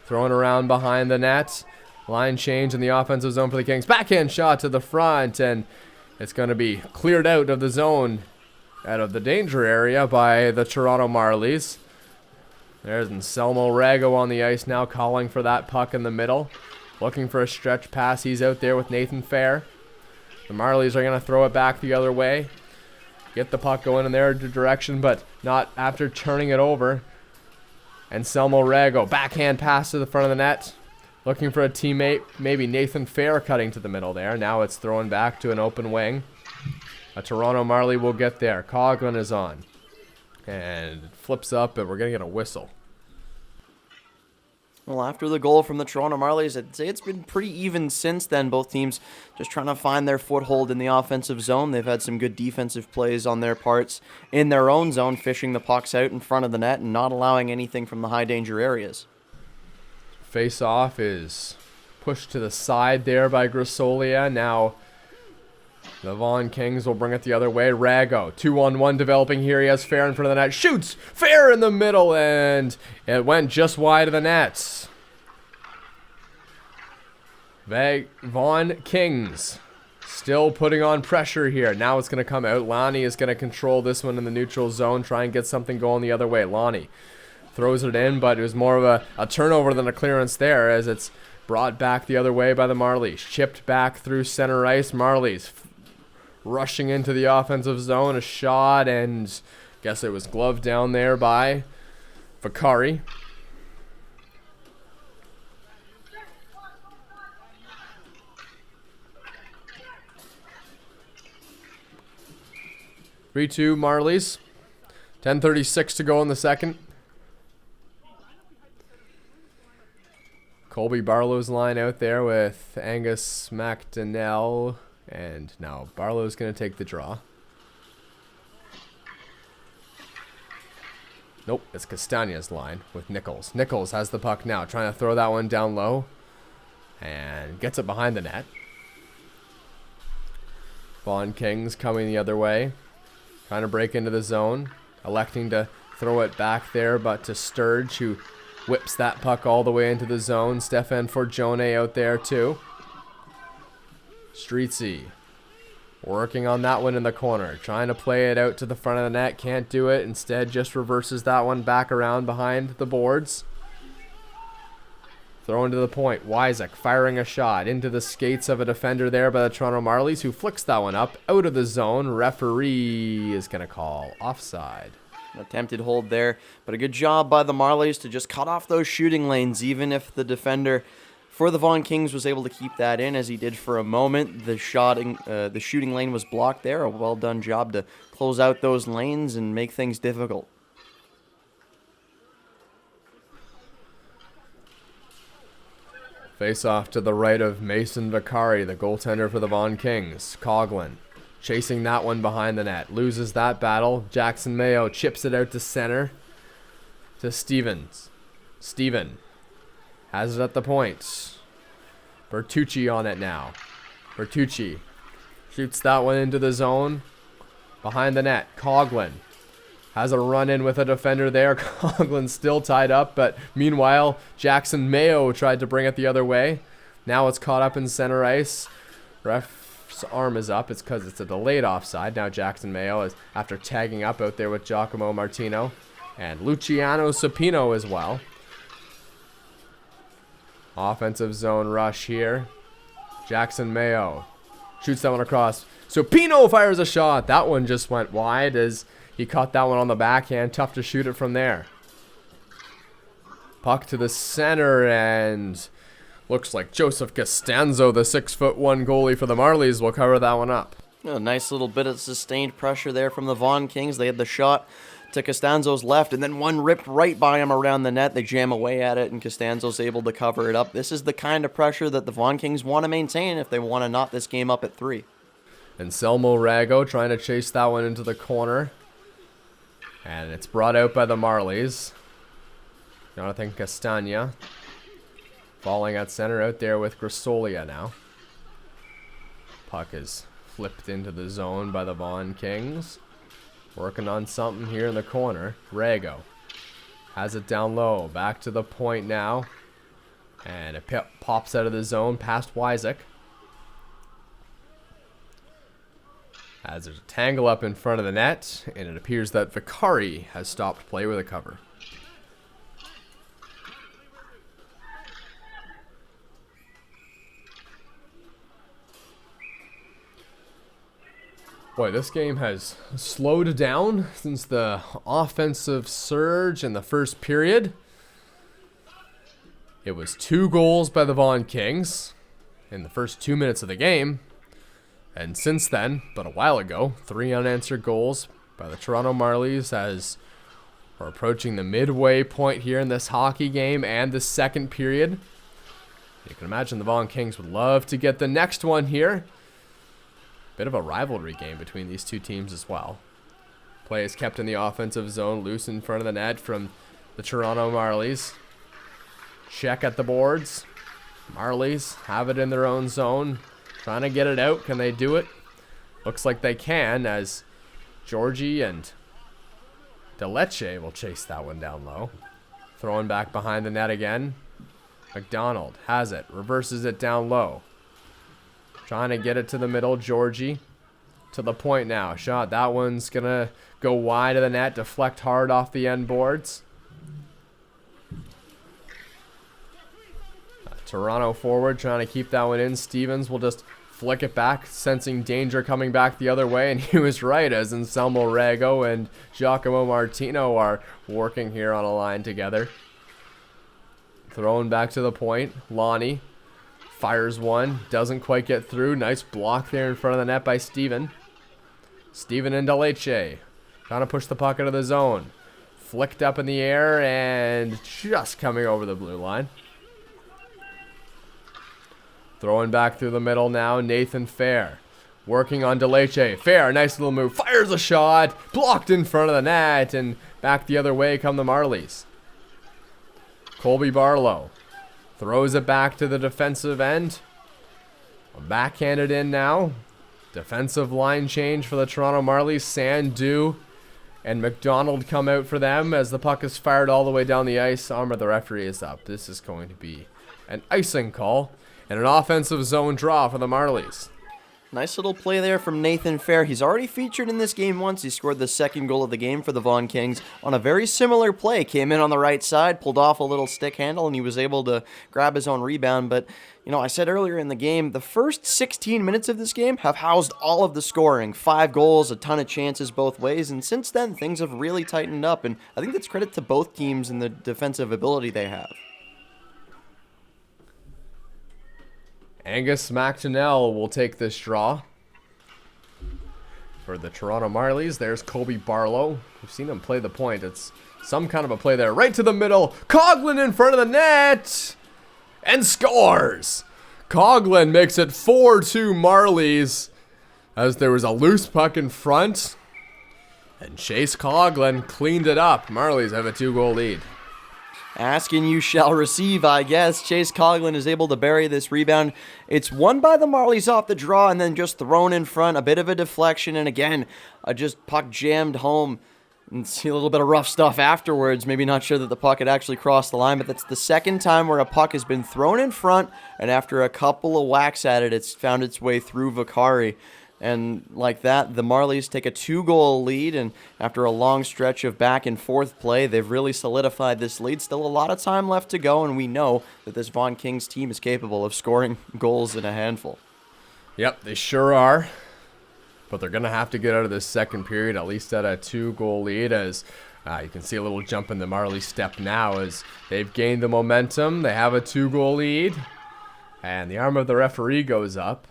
[SPEAKER 4] Thrown around behind the net. Line change in the offensive zone for the Kings. Backhand shot to the front, and it's going to be cleared out of the zone, out of the danger area by the Toronto Marlies. There's Anselmo Rego on the ice now, calling for that puck in the middle. Looking for a stretch pass. He's out there with Nathan Fehr. The Marlies are going to throw it back the other way. Get the puck going in their direction, but not after turning it over. Anselmo Rego, backhand pass to the front of the net. Looking for a teammate, maybe Nathan Fehr cutting to the middle there. Now it's thrown back to an open wing. A Toronto Marlie will get there. Coughlan is on. And it flips up, and we're going to get a whistle.
[SPEAKER 3] Well, after the goal from the Toronto Marlies, I'd say it's been pretty even since then. Both teams just trying to find their foothold in the offensive zone. They've had some good defensive plays on their parts in their own zone, fishing the pucks out in front of the net and not allowing anything from the high danger areas.
[SPEAKER 4] Face-off is pushed to the side there by Grisolia. Now the Vaughan Kings will bring it the other way. Rego, 2-on-1 developing here. He has Fehr in front of the net. Shoots! Fehr in the middle, and it went just wide of the net. Vaughan Kings still putting on pressure here. Now it's going to come out. Lonnie is going to control this one in the neutral zone. Try and get something going the other way. Lonnie throws it in, but it was more of a turnover than a clearance there, as it's Brought back the other way by the Marlies. Chipped back through center ice. Marlies rushing into the offensive zone. A shot, and guess it was gloved down there by Vaccari. (3-2) Marlies. 10:36 to go in the second. Colby Barlow's line out there with Angus, MacDonell, and now Barlow's going to take the draw. Nope, it's Castagna's line with Nichols. Nichols has the puck now, trying to throw that one down low, and gets it behind the net. Vaughan Kings coming the other way, trying to break into the zone, electing to throw it back there, but to Sturge, who whips that puck all the way into the zone. Stefan Forgione out there too. Streetsy working on that one in the corner, trying to play it out to the front of the net. Can't do it. Instead just reverses that one back around behind the boards. Thrown to the point. Wycisk firing a shot into the skates of a defender there by the Toronto Marlies, who flicks that one up out of the zone. Referee is going to call offside.
[SPEAKER 3] An attempted hold there, but a good job by the Marlies to just cut off those shooting lanes, even if the defender for the Vaughan Kings was able to keep that in, as he did for a moment. The shooting lane was blocked there. A well done job to close out those lanes and make things difficult.
[SPEAKER 4] Face off to the right of Mason Vaccari, the goaltender for the Vaughan Kings. Coughlan chasing that one behind the net. Loses that battle. Jackson Mayo chips it out to center. To Stevens. Steven has it at the point. Bertucci on it now. Bertucci shoots that one into the zone. Behind the net. Coughlan has a run-in with a defender there. Coughlan still tied up, but meanwhile, Jackson Mayo tried to bring it the other way. Now it's caught up in center ice. Ref's arm is up. It's because it's a delayed offside. Now Jackson Mayo is after tagging up out there with Giacomo Martino and Luciano Supino as well. Offensive zone rush here. Jackson Mayo shoots that one across. Supino fires a shot. That one just went wide as he caught that one on the backhand. Tough to shoot it from there. Puck to the center, and looks like Joseph Costanzo, the 6'1" goalie for the Marlies, will cover that one up.
[SPEAKER 3] A nice little bit of sustained pressure there from the Vaughan Kings. They had the shot to Costanzo's left, and then one ripped right by him around the net. They jam away at it, and Costanzo's able to cover it up. This is the kind of pressure that the Vaughan Kings want to maintain if they want to knot this game up at 3.
[SPEAKER 4] Anselmo Rego trying to chase that one into the corner. And it's brought out by the Marlies. Jonathan Castagna falling at center out there with Grisolia now. Puck is flipped into the zone by the Vaughan Kings. Working on something here in the corner. Rego has it down low. Back to the point now. And it pops out of the zone past Wycisk. As there's a tangle up in front of the net, and it appears that Vaccari has stopped play with a cover. Boy, this game has slowed down since the offensive surge in the first period. It was 2 goals by the Vaughan Kings in the first 2 minutes of the game. And since then, but a while ago, 3 unanswered goals by the Toronto Marlies as we're approaching the midway point here in this hockey game and the second period. You can imagine the Vaughan Kings would love to get the next one here. Bit of a rivalry game between these two teams as well. Play is kept in the offensive zone, loose in front of the net from the Toronto Marlies. Check at the boards. Marlies have it in their own zone. Trying to get it out. Can they do it? Looks like they can, as Georgie and Deleche will chase that one down low. Throwing back behind the net again. MacDonald has it. Reverses it down low. Trying to get it to the middle. Georgie to the point now. Shot. That one's going to go wide of the net. Deflect hard off the end boards. Toronto forward trying to keep that one in. Stevens will just flick it back, sensing danger coming back the other way, and he was right, as Anselmo, Rego and Giacomo Martino are working here on a line together. Thrown back to the point. Lonnie fires one, doesn't quite get through. Nice block there in front of the net by Steven. Steven into Leche. Trying to push the puck out of the zone. Flicked up in the air and just coming over the blue line. Throwing back through the middle now, Nathan Fehr. Working on DeLeche. Fehr, nice little move. Fires a shot. Blocked in front of the net. And back the other way come the Marlies. Colby Barlow. Throws it back to the defensive end. Backhanded in now. Defensive line change for the Toronto Marlies. Sandu and MacDonell come out for them as the puck is fired all the way down the ice. Arm of the referee is up. This is going to be an icing call and an offensive zone draw for the Marlies.
[SPEAKER 3] Nice little play there from Nathan Fehr. He's already featured in this game once. He scored the second goal of the game for the Vaughan Kings on a very similar play. Came in on the right side, pulled off a little stick handle, and he was able to grab his own rebound. But, you know, I said earlier in the game, the first 16 minutes of this game have housed all of the scoring. 5 goals, a ton of chances both ways, and since then, things have really tightened up. And I think that's credit to both teams and the defensive ability they have.
[SPEAKER 4] Angus MacDonell will take this draw. For the Toronto Marlies, there's Colby Barlow. We've seen him play the point. It's some kind of a play there. Right to the middle. Coughlan in front of the net. And scores. Coughlan makes it 4-2 Marlies. As there was a loose puck in front. And Chase Coughlan cleaned it up. Marlies have a 2-goal lead.
[SPEAKER 3] Ask and you shall receive, I guess. Chase Coughlan is able to bury this rebound. It's won by the Marlies off the draw and then just thrown in front. A bit of a deflection, and again, just puck jammed home. And see a little bit of rough stuff afterwards. Maybe not sure that the puck had actually crossed the line, but that's the second time where a puck has been thrown in front, and after a couple of whacks at it, it's found its way through Vaccari. And like that, the Marlies take a 2-goal lead, and after a long stretch of back and forth play, they've really solidified this lead. Still a lot of time left to go, and we know that this Vaughan Kings team is capable of scoring goals in a handful.
[SPEAKER 4] Yep, they sure are. But they're going to have to get out of this second period at least at a 2-goal lead, as you can see a little jump in the Marlies step now as they've gained the momentum. They have a 2-goal lead, and the arm of the referee goes up.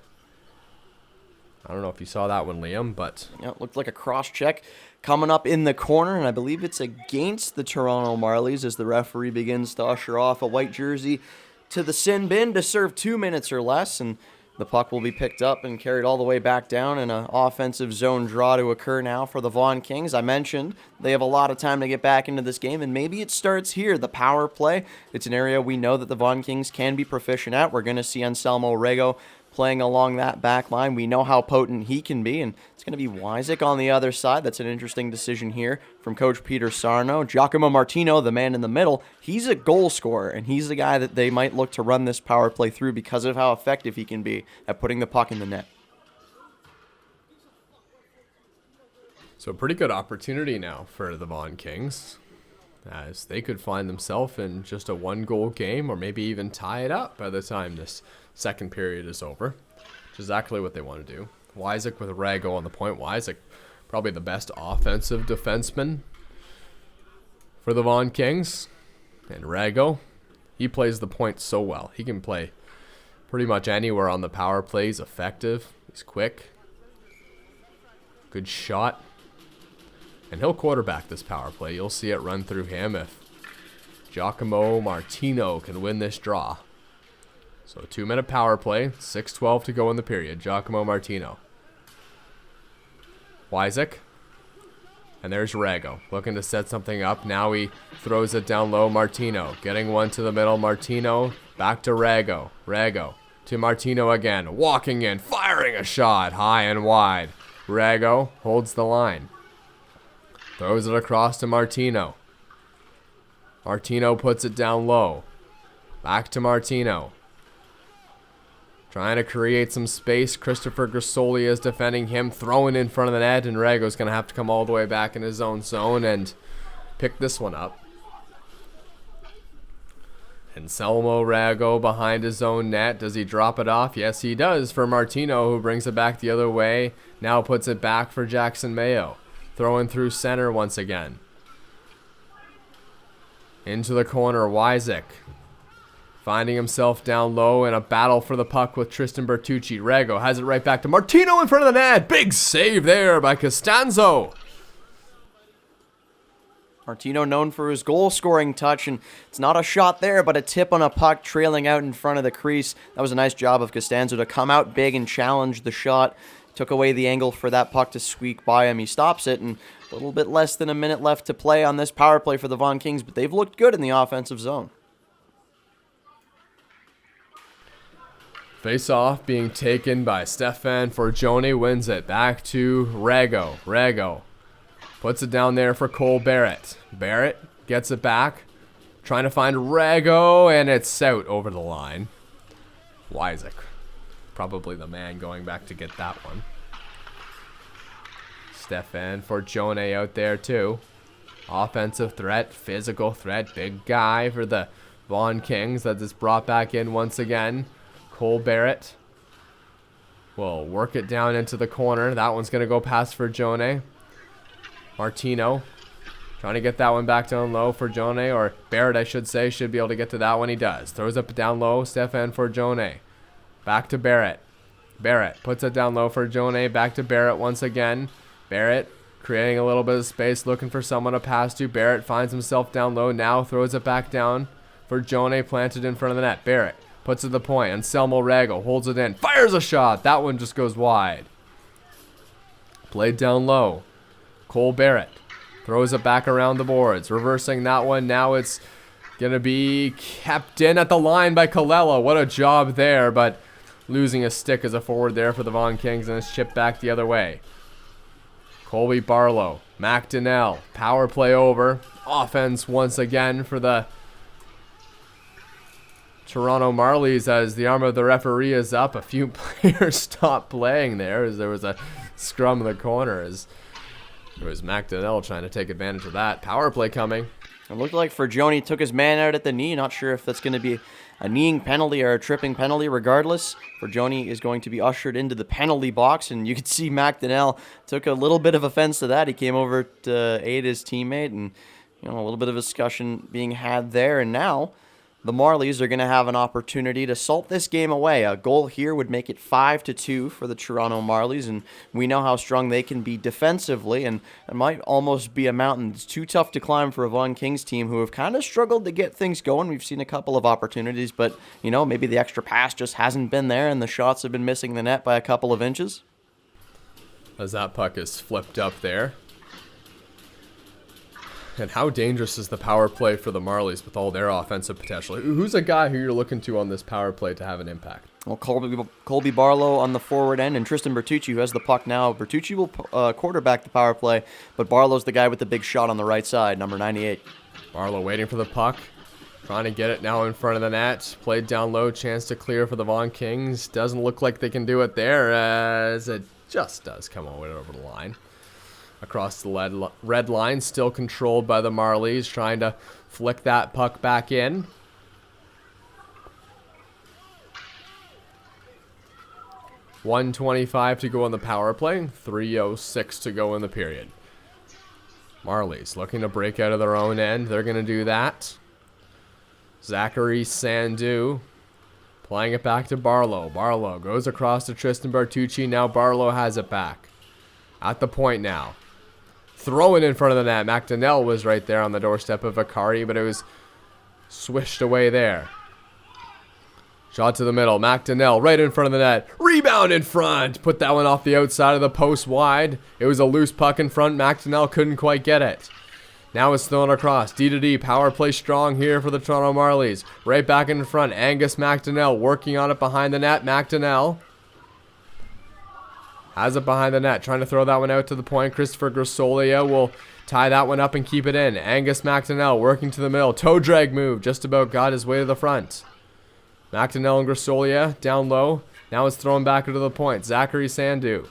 [SPEAKER 4] I don't know if you saw that one, Liam, but...
[SPEAKER 3] Yeah, it looked like a cross-check coming up in the corner, and I believe it's against the Toronto Marlies as the referee begins to usher off a white jersey to the sin bin to serve 2 minutes or less, and the puck will be picked up and carried all the way back down, and an offensive zone draw to occur now for the Vaughan Kings. I mentioned they have a lot of time to get back into this game, and maybe it starts here, the power play. It's an area we know that the Vaughan Kings can be proficient at. We're going to see Anselmo, Rego playing along that back line. We know how potent he can be, and it's going to be Wycisk on the other side. That's an interesting decision here from Coach Peter Sarno. Giacomo Martino, the man in the middle, he's a goal scorer, and he's the guy that they might look to run this power play through because of how effective he can be at putting the puck in the net.
[SPEAKER 4] So a pretty good opportunity now for the Vaughan Kings, as they could find themselves in just a 1-goal game or maybe even tie it up by the time this second period is over, which is exactly what they want to do. Wycisk with Rego on the point. Wycisk, probably the best offensive defenseman for the Vaughan Kings. And Rego, he plays the point so well. He can play pretty much anywhere on the power play. He's effective. He's quick. Good shot. And he'll quarterback this power play. You'll see it run through him if Giacomo Martino can win this draw. So a 2-minute power play, 6:12 to go in the period. Giacomo Martino. Wycisk. And there's Rego, looking to set something up. Now he throws it down low. Martino getting one to the middle. Martino back to Rego. Rego to Martino again. Walking in, firing a shot high and wide. Rego holds the line. Throws it across to Martino. Martino puts it down low. Back to Martino. Trying to create some space. Christopher Grisolia is defending him. Throwing in front of the net. And Rego's going to have to come all the way back in his own zone and pick this one up. Anselmo Rego behind his own net. Does he drop it off? Yes, he does for Martino, who brings it back the other way. Now puts it back for Jackson Mayo. Throwing through center once again. Into the corner, Wycisk. Finding himself down low in a battle for the puck with Tristan Bertucci. Rego has it right back to Martino in front of the net. Big save there by Costanzo.
[SPEAKER 3] Martino known for his goal-scoring touch, and it's not a shot there, but a tip on a puck trailing out in front of the crease. That was a nice job of Costanzo to come out big and challenge the shot. Took away the angle for that puck to squeak by him. He stops it, and a little bit less than a minute left to play on this power play for the Vaughan Kings, but they've looked good in the offensive zone.
[SPEAKER 4] Face-off being taken by Stefan. Forgione wins it. Back to Rego. Rego puts it down there for Cole Barrett. Barrett gets it back. Trying to find Rego, and it's out over the line. Wycisk. Probably the man going back to get that one. Stefan Forgione out there too. Offensive threat, physical threat, big guy for the Vaughan Kings that is brought back in once again. Cole Barrett will work it down into the corner. That one's going to go past Forgione. Martino trying to get that one back down low. Forgione, or Barrett I should say, should be able to get to that one. He does. Throws up down low. Stefan Forgione. Back to Barrett. Barrett puts it down low for Forgione. Back to Barrett once again. Barrett creating a little bit of space, looking for someone to pass to. Barrett finds himself down low. Now throws it back down. Forgione planted in front of the net. Barrett puts it to the point. Anselmo Rego holds it in. Fires a shot. That one just goes wide. Played down low. Cole Barrett throws it back around the boards. Reversing that one. Now it's going to be kept in at the line by Colella. What a job there, but losing a stick as a forward there for the Vaughan Kings, and it's chipped back the other way. Colby Barlow. MacDonell. Power play over. Offense once again for the Toronto Marlies as the arm of the referee is up. A few players stopped playing there as there was a scrum in the corner as it was MacDonell trying to take advantage of that. Power play coming.
[SPEAKER 3] It looked like Forgione took his man out at the knee. Not sure if that's going to be a kneeing penalty or a tripping penalty. Regardless, Forgione is going to be ushered into the penalty box, and you could see MacDonell took a little bit of offense to that. He came over to aid his teammate, and a little bit of discussion being had there. And now the Marlies are going to have an opportunity to salt this game away. A goal here would make it 5-2 for the Toronto Marlies, and we know how strong they can be defensively, and it might almost be a mountain. It's too tough to climb for a Vaughan Kings team who have kind of struggled to get things going. We've seen a couple of opportunities, but, maybe the extra pass just hasn't been there, and the shots have been missing the net by a couple of inches.
[SPEAKER 4] As that puck is flipped up there. And how dangerous is the power play for the Marlies with all their offensive potential? Who's a guy who you're looking to on this power play to have an impact?
[SPEAKER 3] Well, Colby Barlow on the forward end, and Tristan Bertucci, who has the puck now. Bertucci will quarterback the power play, but Barlow's the guy with the big shot on the right side, number 98.
[SPEAKER 4] Barlow waiting for the puck. Trying to get it now in front of the net. Played down low, chance to clear for the Vaughan Kings. Doesn't look like they can do it there, as it just does come all the way over the line. Across the red line, still controlled by the Marlies, trying to flick that puck back in. .125 to go on the power play, 3:06 to go in the period. Marlies looking to break out of their own end. They're going to do that. Zachary Sandu playing it back to Barlow. Barlow goes across to Tristan Bertucci. Now Barlow has it back. At the point now. Throw it in front of the net. MacDonell was right there on the doorstep of Vaccari, but it was swished away there. Shot to the middle. MacDonell right in front of the net. Rebound in front. Put that one off the outside of the post wide. It was a loose puck in front. MacDonell couldn't quite get it. Now it's thrown across. D-to-D. Power play strong here for the Toronto Marlies. Right back in front. Angus MacDonell working on it behind the net. MacDonell has it behind the net, trying to throw that one out to the point. Christopher Grisolia will tie that one up and keep it in. Angus MacDonell working to the middle. Toe drag move, just about got his way to the front. MacDonell and Grisolia down low. Now it's thrown back into the point. Zachary Sandu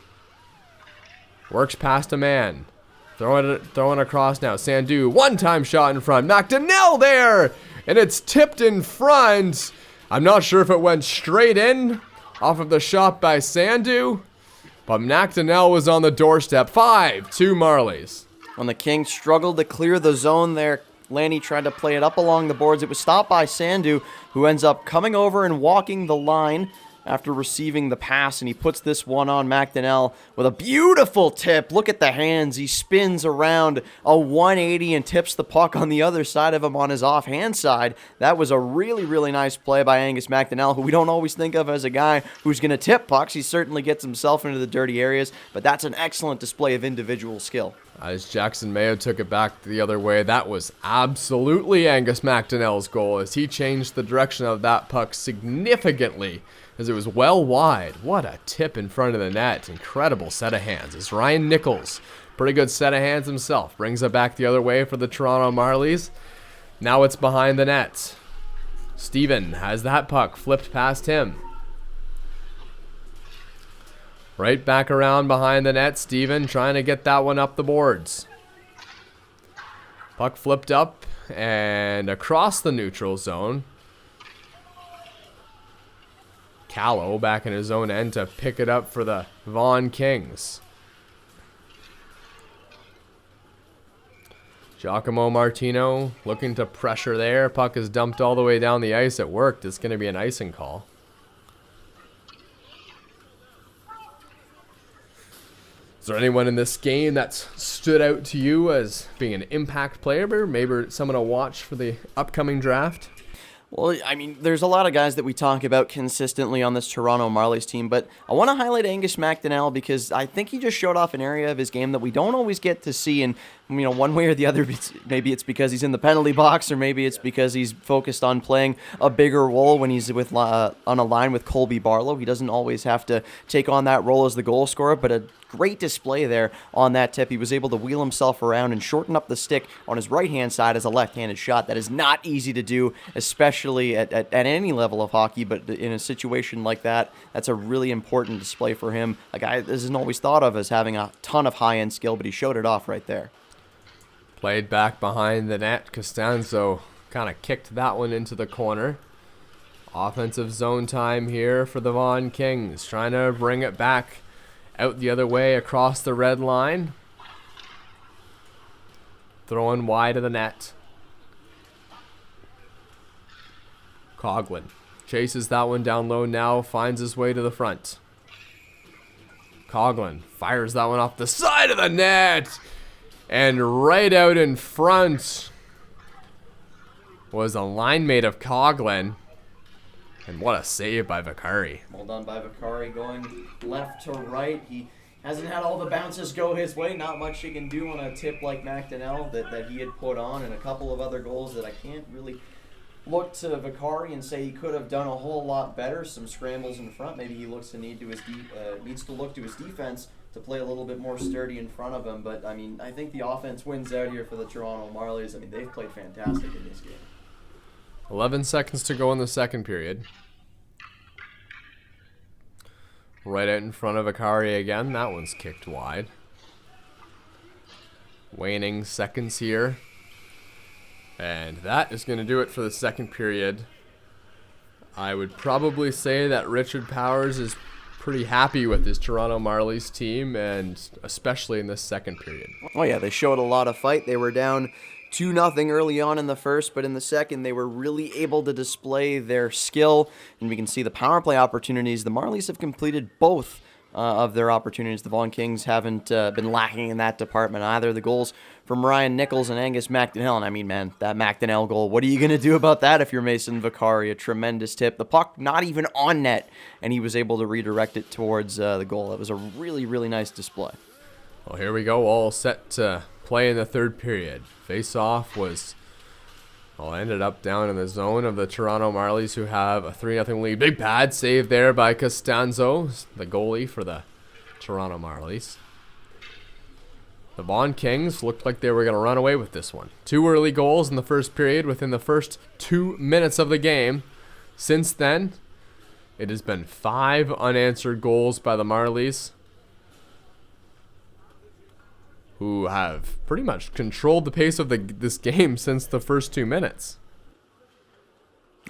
[SPEAKER 4] works past a man. Throwing across now. Sandu, one-time shot in front. MacDonell there! and it's tipped in front. I'm not sure if it went straight in off of the shot by Sandu, but MacDonell was on the doorstep. 5-2 Marlies.
[SPEAKER 3] When the Kings struggled to clear the zone there, Lanny tried to play it up along the boards. It was stopped by Sandu, who ends up coming over and walking the line after receiving the pass, and he puts this one on MacDonell with a beautiful tip. Look at the hands. He spins around a 180 and tips the puck on the other side of him on his offhand side. That was a really, really nice play by Angus MacDonell, who we don't always think of as a guy who's going to tip pucks. He certainly gets himself into the dirty areas, but that's an excellent display of individual skill.
[SPEAKER 4] As Jackson Mayo took it back the other way, that was absolutely Angus MacDonell's goal as he changed the direction of that puck significantly as it was well wide. What a tip in front of the net. Incredible set of hands as Ryan Nichols, pretty good set of hands himself, brings it back the other way for the Toronto Marlies. Now it's behind the net. Steven has that puck flipped past him. Right back around behind the net. Steven trying to get that one up the boards. Puck flipped up and across the neutral zone. Callow back in his own end to pick it up for the Vaughan Kings. Giacomo Martino looking to pressure there. Puck is dumped all the way down the ice. It worked. It's going to be an icing call. Is there anyone in this game that's stood out to you as being an impact player, or maybe someone to watch for the upcoming draft?
[SPEAKER 3] Well, I mean, there's a lot of guys that we talk about consistently on this Toronto Marlies team, but I want to highlight Angus MacDonell because I think he just showed off an area of his game that we don't always get to see, and one way or the other, maybe it's because he's in the penalty box, or maybe it's because he's focused on playing a bigger role when he's with on a line with Colby Barlow. He doesn't always have to take on that role as the goal scorer, but a great display there on that tip. He was able to wheel himself around and shorten up the stick on his right-hand side as a left-handed shot. That is not easy to do, especially at any level of hockey, but in a situation like that, that's a really important display for him. A guy that isn't always thought of as having a ton of high-end skill, but he showed it off right there.
[SPEAKER 4] Played back behind the net. Costanzo kind of kicked that one into the corner. Offensive zone time here for the Vaughan Kings. Trying to bring it back out the other way across the red line. Throwing wide of the net. Coughlan chases that one down low now. Finds his way to the front. Coughlan fires that one off the side of the net. And right out in front was a line mate of Coughlan. And what a save by Vaccari.
[SPEAKER 3] Well done by Vaccari, going left to right. He hasn't had all the bounces go his way. Not much he can do on a tip like MacDonell that he had put on, and a couple of other goals that I can't really look to Vaccari and say he could have done a whole lot better. Some scrambles in front. Maybe he needs to look to his defense to play a little bit more sturdy in front of him. But, I think the offense wins out here for the Toronto Marlies. They've played fantastic in this game.
[SPEAKER 4] 11 seconds to go in the second period. Right out in front of Vaccari again. That one's kicked wide. Waning seconds here. And that is going to do it for the second period. I would probably say that Richard Powers is pretty happy with his Toronto Marlies team, and especially in this second period.
[SPEAKER 3] Oh yeah, they showed a lot of fight. They were down 2-0 early on in the first, but in the second they were really able to display their skill, and we can see the power play opportunities. The Marlies have completed both of their opportunities. The Vaughan Kings haven't been lacking in that department either. The goals from Ryan Nichols and Angus MacDonell, and man, that MacDonell goal, what are you going to do about that if you're Mason Vaccari? A tremendous tip. The puck not even on net, and he was able to redirect it towards the goal. It was a really, really nice display.
[SPEAKER 4] Well, here we go, all set to play in the third period. Face-off was ended up down in the zone of the Toronto Marlies, who have a 3-0 lead. Big bad save there by Costanzo, the goalie for the Toronto Marlies. The Vaughan Kings looked like they were going to run away with this one. 2 early goals in the first period within the first 2 minutes of the game. Since then, it has been 5 unanswered goals by the Marlies, who have pretty much controlled the pace of this game since the first 2 minutes.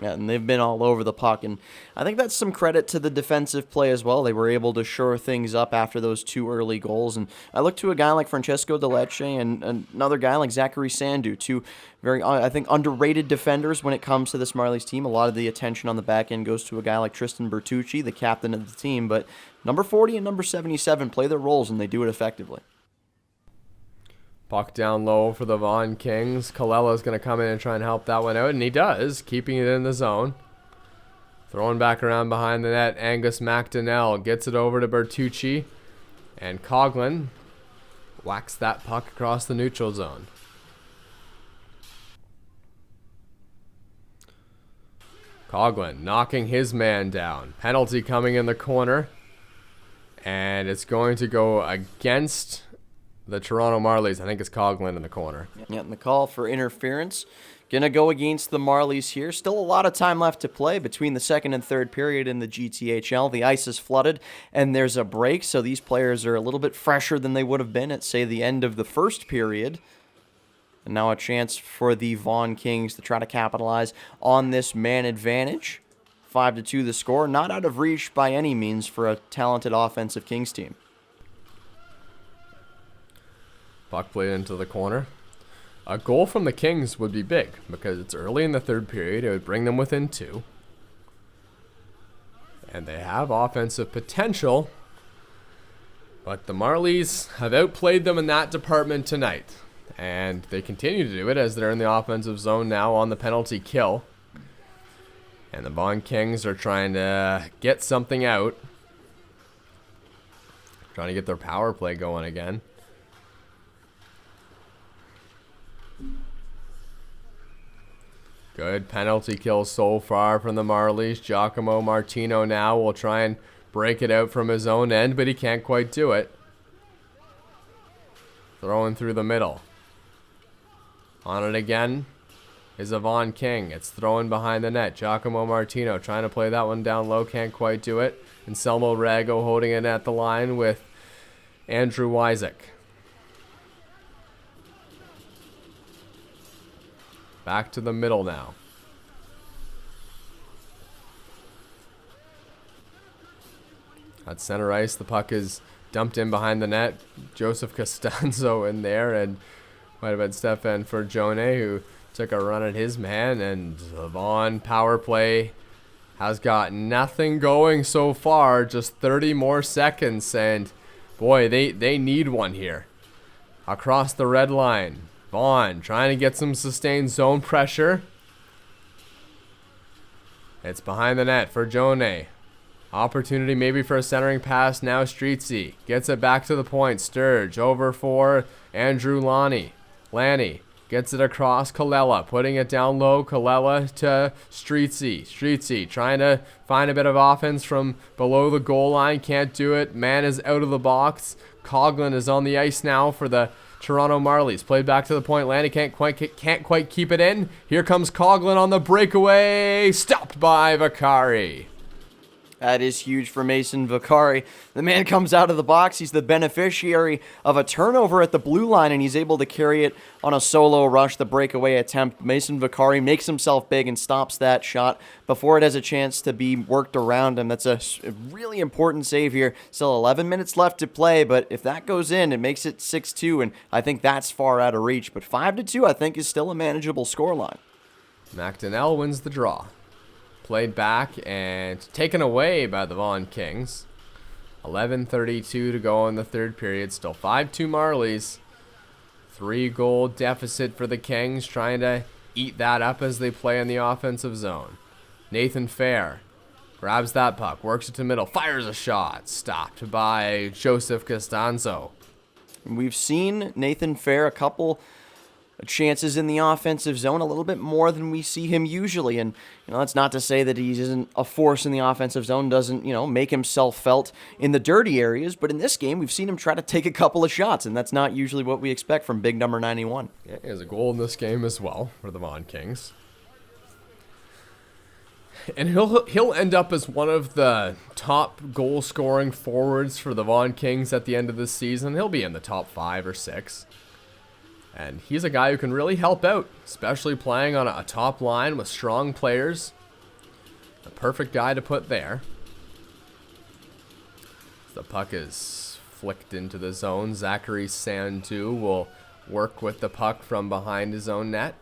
[SPEAKER 3] Yeah, and they've been all over the puck, and I think that's some credit to the defensive play as well. They were able to shore things up after those 2 early goals, and I look to a guy like Francesco Deleche and another guy like Zachary Sandu, 2 very, I think, underrated defenders when it comes to this Marlies team. A lot of the attention on the back end goes to a guy like Tristan Bertucci, the captain of the team, but number 40 and number 77 play their roles, and they do it effectively.
[SPEAKER 4] Puck down low for the Vaughan Kings. Kalela's going to come in and try and help that one out, and he does, keeping it in the zone. Throwing back around behind the net, Angus MacDonell gets it over to Bertucci, and Coughlan whacks that puck across the neutral zone. Coughlan knocking his man down. Penalty coming in the corner, and it's going to go against the Toronto Marlies. I think it's Coughlan in the corner.
[SPEAKER 3] Yeah, and the call for interference gonna go against the Marlies here. Still a lot of time left to play between the second and third period in the GTHL. The ice is flooded and there's a break, so these players are a little bit fresher than they would have been at, say, the end of the first period. And now a chance for the Vaughan Kings to try to capitalize on this man advantage. 5-2 the score. Not out of reach by any means for a talented offensive Kings team.
[SPEAKER 4] Puck played into the corner. A goal from the Kings would be big because it's early in the third period. It would bring them within 2. And they have offensive potential. But the Marlies have outplayed them in that department tonight. And they continue to do it as they're in the offensive zone now on the penalty kill. And the Vaughan Kings are trying to get something out. Trying to get their power play going again. Good penalty kill so far from the Marlies. Giacomo Martino now will try and break it out from his own end, but he can't quite do it. Throwing through the middle. On it again is a Vaughan King. It's thrown behind the net. Giacomo Martino trying to play that one down low. Can't quite do it. Anselmo Rego holding it at the line with Andrew Wycisk. Back to the middle now. At center ice, the puck is dumped in behind the net. Joseph Costanzo in there, and might have been Stefan Forgione who took a run at his man, and the Vaughan power play has got nothing going so far. Just 30 more seconds, and boy, they need one here. Across the red line. Vaughan trying to get some sustained zone pressure. It's behind the net for Jone. Opportunity maybe for a centering pass. Now Streetsy gets it back to the point. Sturge over for Andrew Lanny gets it across. Kalela putting it down low. Kalela to Streetsy. Streetsy trying to find a bit of offense from below the goal line. Can't do it. Man is out of the box. Coughlan is on the ice now for the Toronto Marlies. Played back to the point. Lanny can't quite keep it in. Here comes Coughlan on the breakaway. Stopped by Vaccari.
[SPEAKER 3] That is huge for Mason Vaccari. The man comes out of the box. He's the beneficiary of a turnover at the blue line, and he's able to carry it on a solo rush, the breakaway attempt. Mason Vaccari makes himself big and stops that shot before it has a chance to be worked around him. That's a really important save here. Still 11 minutes left to play, but if that goes in, it makes it 6-2, and I think that's far out of reach. But 5-2, I think, is still a manageable scoreline.
[SPEAKER 4] MacDonell wins the draw. Played back and taken away by the Vaughan Kings. 11:32 to go in the third period. Still 5-2 Marlies. 3-goal deficit for the Kings, trying to eat that up as they play in the offensive zone. Nathan Fehr grabs that puck, works it to middle, fires a shot. Stopped by Joseph Costanzo.
[SPEAKER 3] We've seen Nathan Fehr a couple chances in the offensive zone, a little bit more than we see him usually. And, that's not to say that he isn't a force in the offensive zone, doesn't, make himself felt in the dirty areas. But in this game, we've seen him try to take a couple of shots, and that's not usually what we expect from big number 91.
[SPEAKER 4] Yeah, he has a goal in this game as well for the Vaughan Kings. And he'll end up as one of the top goal-scoring forwards for the Vaughan Kings at the end of this season. He'll be in the top 5 or 6. And he's a guy who can really help out, especially playing on a top line with strong players perfect guy to put there. The puck is flicked into the zone. Vaccari Sandu will work with the puck from behind his own net.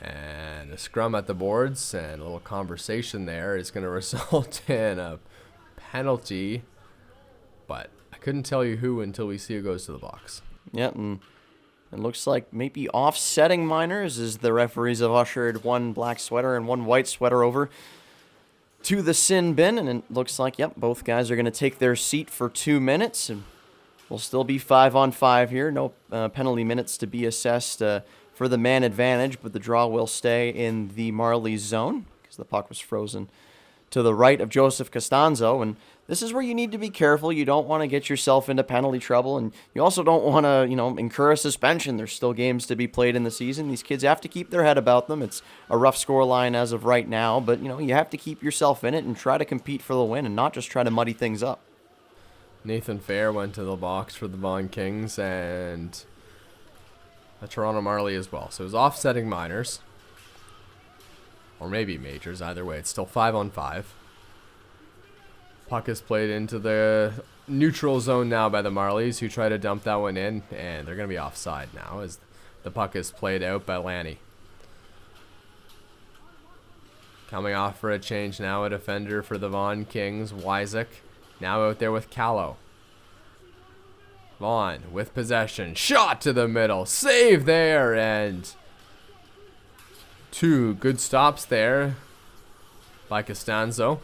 [SPEAKER 4] And a scrum at the boards and a little conversation there is going to result in a penalty. But I couldn't tell you who until we see who goes to the box.
[SPEAKER 3] Yeah, and it looks like maybe offsetting minors as the referees have ushered one black sweater and one white sweater over to the sin bin. And it looks like, yep, both guys are going to take their seat for 2 minutes. And we'll still be 5-on-5 here. No penalty minutes to be assessed for the man advantage, but the draw will stay in the Marlies zone because the puck was frozen to the right of Joseph Costanzo. And this is where you need to be careful. You don't want to get yourself into penalty trouble, and you also don't want to, incur a suspension. There's still games to be played in the season. These kids have to keep their head about them. It's a rough scoreline as of right now, but, you have to keep yourself in it and try to compete for the win and not just try to muddy things up.
[SPEAKER 4] Nathan Fehr went to the box for the Vaughan Kings and the Toronto Marlies as well. So it was offsetting minors. Or maybe majors. Either way, it's still 5-on-5. Puck is played into the neutral zone now by the Marlies, who try to dump that one in. And they're going to be offside now as the puck is played out by Lanny. Coming off for a change now, a defender for the Vaughan Kings, Wycisk. Now out there with Callow. Vaughan with possession. Shot to the middle. Save there. And 2 good stops there by Costanzo.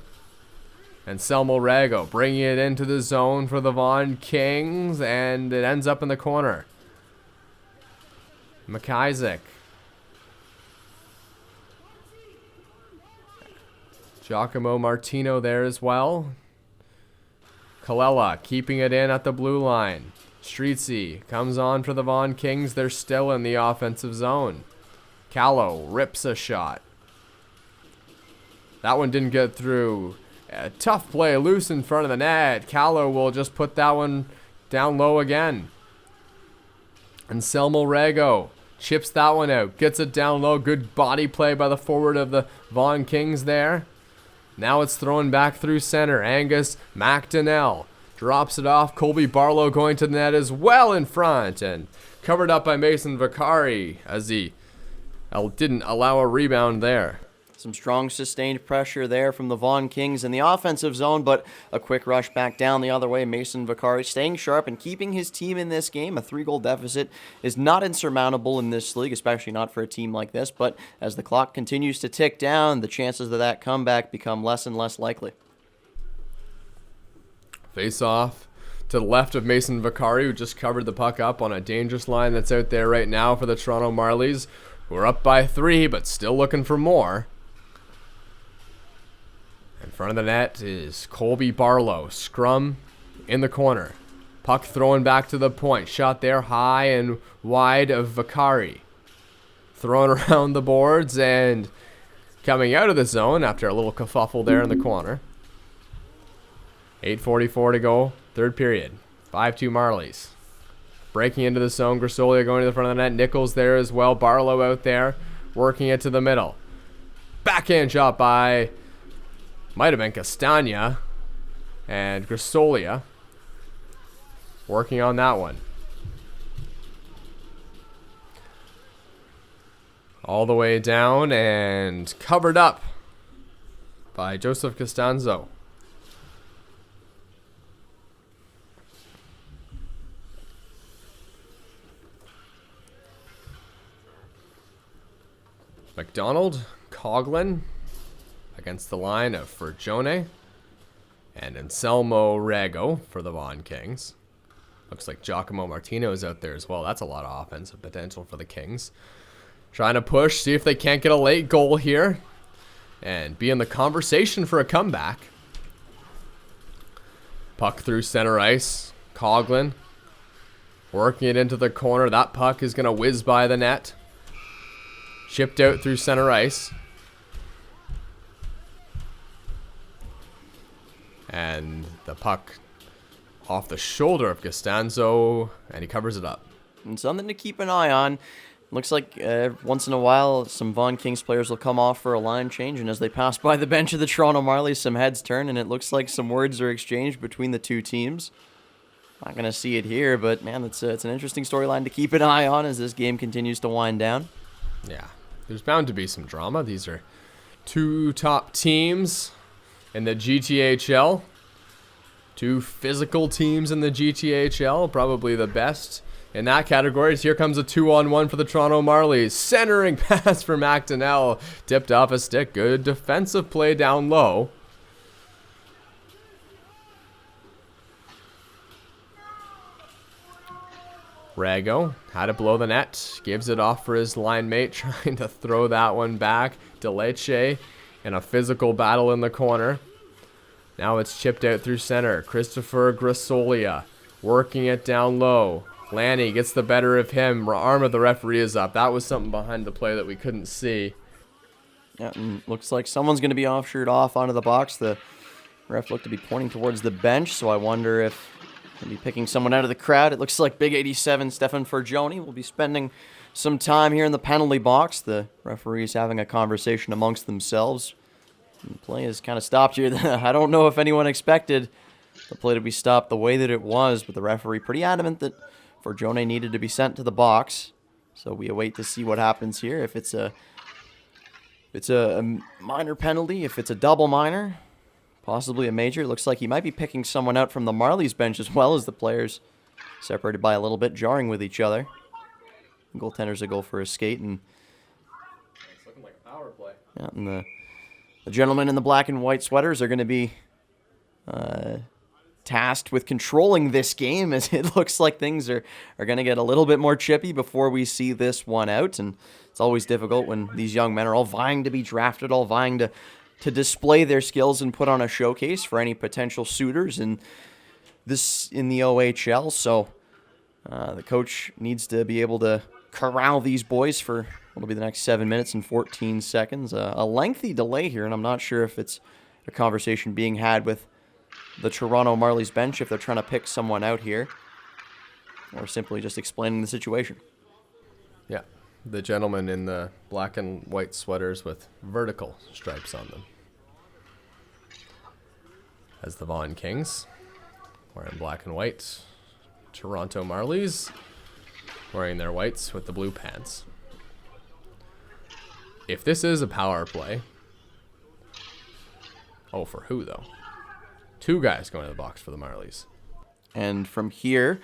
[SPEAKER 4] Anselmo Rego bringing it into the zone for the Vaughan Kings. And it ends up in the corner. Wycisk. Giacomo Martino there as well. Kalela keeping it in at the blue line. Streetsy comes on for the Vaughan Kings. They're still in the offensive zone. Callow rips a shot. That one didn't get through. A tough play loose in front of the net. Callow will just put that one down low again. Anselmo Rego chips that one out. Gets it down low. Good body play by the forward of the Vaughan Kings there. Now it's thrown back through center. Angus MacDonell drops it off. Colby Barlow going to the net as well in front. And covered up by Mason Vaccari as he didn't allow a rebound there.
[SPEAKER 3] Some strong sustained pressure there from the Vaughan Kings in the offensive zone, but a quick rush back down the other way. Mason Vaccari staying sharp and keeping his team in this game. A 3-goal deficit is not insurmountable in this league, especially not for a team like this, but as the clock continues to tick down, the chances of that comeback become less and less likely.
[SPEAKER 4] Face off to the left of Mason Vaccari, who just covered the puck up on a dangerous line that's out there right now for the Toronto Marlies, who are up by 3, but still looking for more. In front of the net is Colby Barlow. Scrum in the corner. Puck thrown back to the point. Shot there high and wide of Vaccari. Thrown around the boards and coming out of the zone after a little kerfuffle there in the corner. 8:44 to go. Third period. 5-2 Marlies. Breaking into the zone. Grisolia going to the front of the net. Nichols there as well. Barlow out there. Working it to the middle. Backhand shot by... might have been Castagna. And Grisolia working on that one. All the way down and covered up by Joseph Costanzo. MacDonald, Coughlan against the line of Forgione and Anselmo Rego for the Vaughan Kings. Looks like Giacomo Martino is out there as well. That's a lot of offensive potential for the Kings. Trying to push, see if they can't get a late goal here and be in the conversation for a comeback. Puck through center ice. Coughlan working it into the corner. That puck is going to whiz by the net. Chipped out through center ice. And the puck off the shoulder of Costanzo, and he covers it up.
[SPEAKER 3] And something to keep an eye on Looks like once in a while, some Vaughan Kings players will come off for a line change, and as they pass by the bench of the Toronto Marlies, some heads turn, and it looks like some words are exchanged between the two teams. Not going to see it here, but man, it's an interesting storyline to keep an eye on as this game continues to wind down.
[SPEAKER 4] Yeah, there's bound to be some drama. These are two top teams in the GTHL. Two physical teams in the GTHL, probably the best in that category. Here comes a 2-on-1 for the Toronto Marlies. Centering pass for MacDonell. Tipped off a stick. Good defensive play down low. Rego had it below the net. Gives it off for his line mate. Trying to throw that one back. Deleche in a physical battle in the corner. Now it's chipped out through center. Christopher Grisolia working it down low. Lanny gets the better of him. Arm of the referee is up. That was something behind the play that we couldn't see.
[SPEAKER 3] Yeah, and looks like someone's going to be offshored off onto the box. The ref looked to be pointing towards the bench, so I wonder if he'll be picking someone out of the crowd. It looks like Big 87 Stefan Forgione will be spending some time here in the penalty box. The referees having a conversation amongst themselves. And the play is kind of stopped here. I don't know if anyone expected the play to be stopped the way that it was, but the referee pretty adamant that Forgione needed to be sent to the box. So we await to see what happens here. If it's a minor penalty, if it's a double minor, possibly a major. It looks like he might be picking someone out from the Marlies bench as well, as the players separated by a little bit, jarring with each other. The goaltenders will go for a skate, and
[SPEAKER 4] It's looking like a power play.
[SPEAKER 3] yeah, and the gentlemen in the black and white sweaters are going to be tasked with controlling this game, as it looks like things are going to get a little bit more chippy before we see this one out. And it's always difficult when these young men are all vying to be drafted, all vying to display their skills and put on a showcase for any potential suitors in the OHL. So the coach needs to be able to corral these boys for what'll be the next 7 minutes and 14 seconds. A lengthy delay here, and I'm not sure if it's a conversation being had with the Toronto Marlies bench, if they're trying to pick someone out here, or simply just explaining the situation.
[SPEAKER 4] Yeah, the gentleman in the black and white sweaters with vertical stripes on them. As the Vaughan Kings, wearing black and white. Toronto Marlies, wearing their whites with the blue pants. If this is a power play... Oh, for who, though? Two guys going to the box for the Marlies.
[SPEAKER 3] And from here,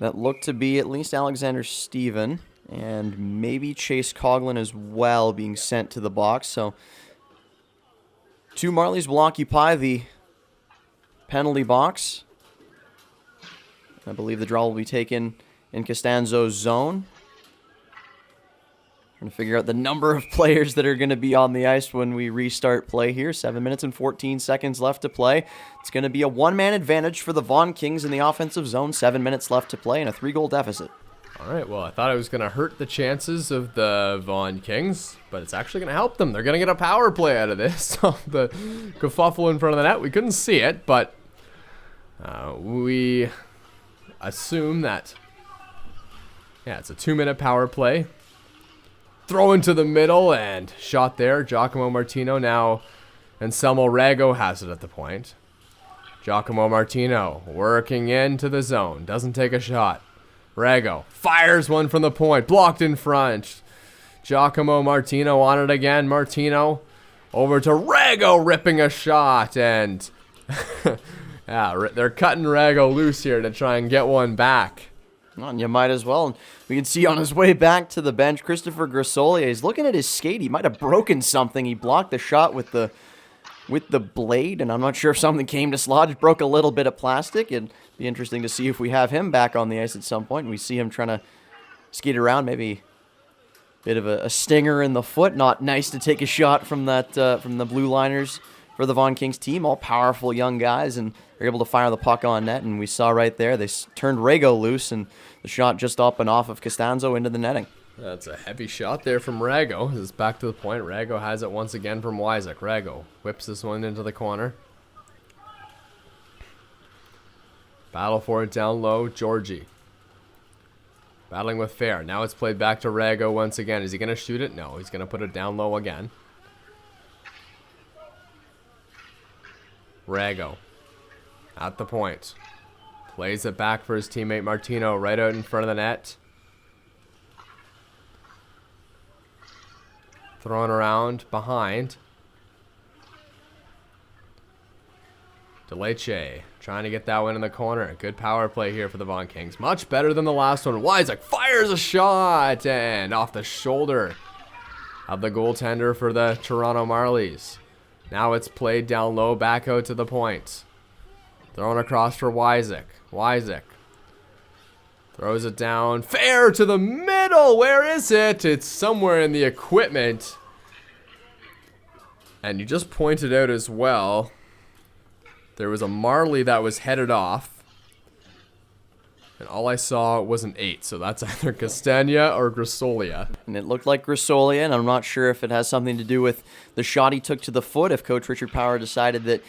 [SPEAKER 3] that looked to be at least Alexander Steven and maybe Chase Coughlan as well being sent to the box. So two Marlies will occupy the penalty box. I believe the draw will be taken in Costanzo's zone. Trying to figure out the number of players that are going to be on the ice when we restart play here. 7 minutes and 14 seconds left to play. It's going to be a one-man advantage for the Vaughan Kings in the offensive zone. 7 minutes left to play and a 3-goal deficit.
[SPEAKER 4] All right, well, I thought it was going to hurt the chances of the Vaughan Kings, but it's actually going to help them. They're going to get a power play out of this. So the kerfuffle in front of the net, we couldn't see it, but we assume that, yeah, it's a 2-minute power play. Throw into the middle and shot there. Giacomo Martino now. Anselmo Rego has it at the point. Giacomo Martino working into the zone. Doesn't take a shot. Rego fires one from the point. Blocked in front. Giacomo Martino on it again. Martino over to Rego ripping a shot. And yeah, they're cutting Rego loose here to try and get one back.
[SPEAKER 3] And you might as well. We can see on his way back to the bench, Christopher Grisolia. He's looking at his skate. He might have broken something. He blocked the shot with the blade, and I'm not sure if something came to slot. Broke a little bit of plastic. It'd be interesting to see if we have him back on the ice at some point. And we see him trying to skate around. Maybe a bit of a stinger in the foot. Not nice to take a shot from that from the blue liners for the Vaughan Kings team. All powerful young guys, and they're able to fire the puck on net. And we saw right there, they turned Rego loose, and the shot just up and off of Costanzo into the netting.
[SPEAKER 4] That's a heavy shot there from Rego. It's back to the point. Rego has it once again from Wycisk. Rego whips this one into the corner. Battle for it down low. Georgie. Battling with Fehr. Now it's played back to Rego once again. Is he going to shoot it? No, he's going to put it down low again. Rego at the point. Plays it back for his teammate Martino right out in front of the net. Thrown around behind. DeLeche trying to get that one in the corner. Good power play here for the Vaughan Kings. Much better than the last one. Wycisk fires a shot and off the shoulder of the goaltender for the Toronto Marlies. Now it's played down low, back out to the point. Thrown across for Wycisk. Wycisk throws it down. Fehr to the middle. Where is it? It's somewhere in the equipment. And you just pointed out as well, there was a Marley that was headed off. And all I saw was an 8. So that's either Castagna or Grisolia.
[SPEAKER 3] And it looked like Grisolia, and I'm not sure if it has something to do with the shot he took to the foot. If Coach Richard Power decided that,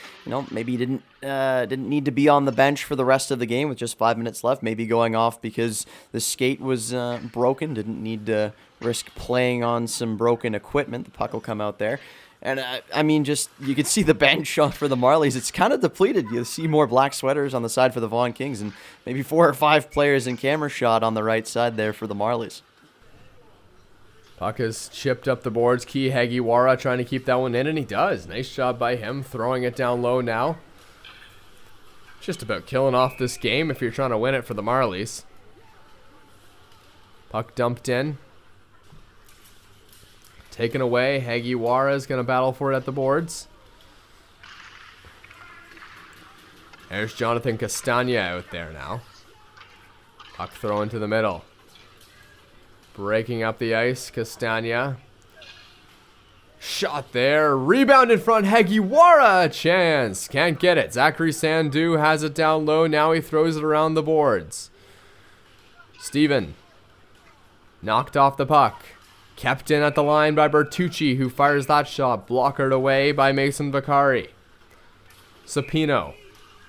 [SPEAKER 3] maybe he didn't need to be on the bench for the rest of the game with just 5 minutes left. Maybe going off because the skate was broken. Didn't need to risk playing on some broken equipment. The puck will come out there. And you could see the bench for the Marlies. It's kind of depleted. You see more black sweaters on the side for the Vaughan Kings, and maybe 4 or 5 players in camera shot on the right side there for the Marlies.
[SPEAKER 4] Puck is chipped up the boards. Key Hagiwara trying to keep that one in, and he does. Nice job by him, throwing it down low now. Just about killing off this game if you're trying to win it for the Marlies. Puck dumped in. Taken away. Hagiwara is going to battle for it at the boards. There's Jonathan Castagna out there now. Puck thrown to the middle. Breaking up the ice, Castagna. Shot there. Rebound in front. Hagiwara. Chance. Can't get it. Zachary Sandu has it down low. Now he throws it around the boards. Steven. Knocked off the puck. Kept in at the line by Bertucci, who fires that shot. Blockered away by Mason Vaccari. Sapino.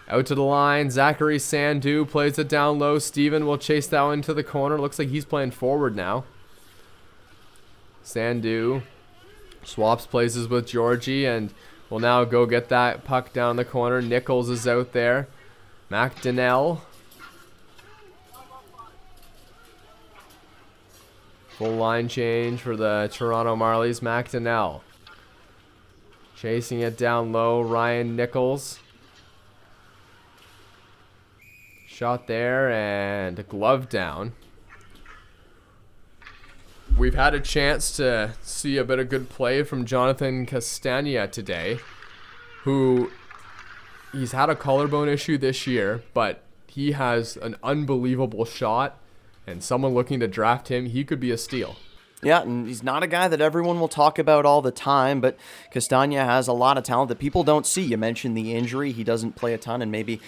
[SPEAKER 4] Out to the line. Zachary Sandu plays it down low. Steven will chase that one to the corner. Looks like he's playing forward now. Sandu swaps places with Georgie and will now go get that puck down the corner. Nichols is out there. MacDonell. Full line change for the Toronto Marlies. MacDonell. Chasing it down low. Ryan Nichols. Shot there and a glove down. We've had a chance to see a bit of good play from Jonathan Castagna today, who he's had a collarbone issue this year, but he has an unbelievable shot, and someone looking to draft him, he could be a steal.
[SPEAKER 3] Yeah, and he's not a guy that everyone will talk about all the time, but Castagna has a lot of talent that people don't see. You mentioned the injury. He doesn't play a ton, and maybe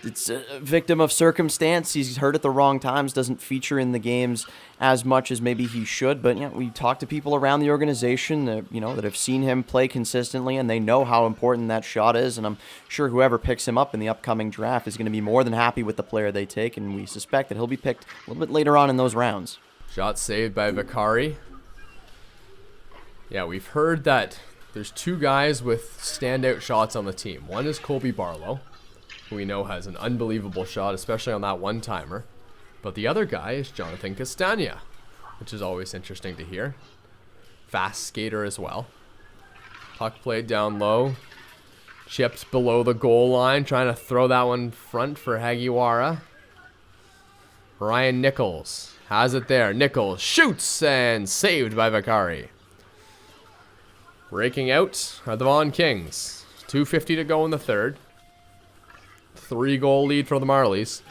[SPEAKER 3] it's a victim of circumstance. He's hurt at the wrong times, doesn't feature in the games as much as maybe he should. But we talk to people around the organization that, that have seen him play consistently, and they know how important that shot is. And I'm sure whoever picks him up in the upcoming draft is going to be more than happy with the player they take, and we suspect that he'll be picked a little bit later on in those rounds.
[SPEAKER 4] Shot saved by Vaccari. Yeah, we've heard that there's 2 guys with standout shots on the team. One is Colby Barlow, who we know has an unbelievable shot, especially on that one-timer. But the other guy is Jonathan Castagna, which is always interesting to hear. Fast skater as well. Puck played down low. Chipped below the goal line, trying to throw that one front for Hagiwara. Ryan Nichols has it there. Nichols shoots and saved by Vaccari. Breaking out are the Vaughan Kings. 2:50 to go in the third. 3-goal lead for the Marlies.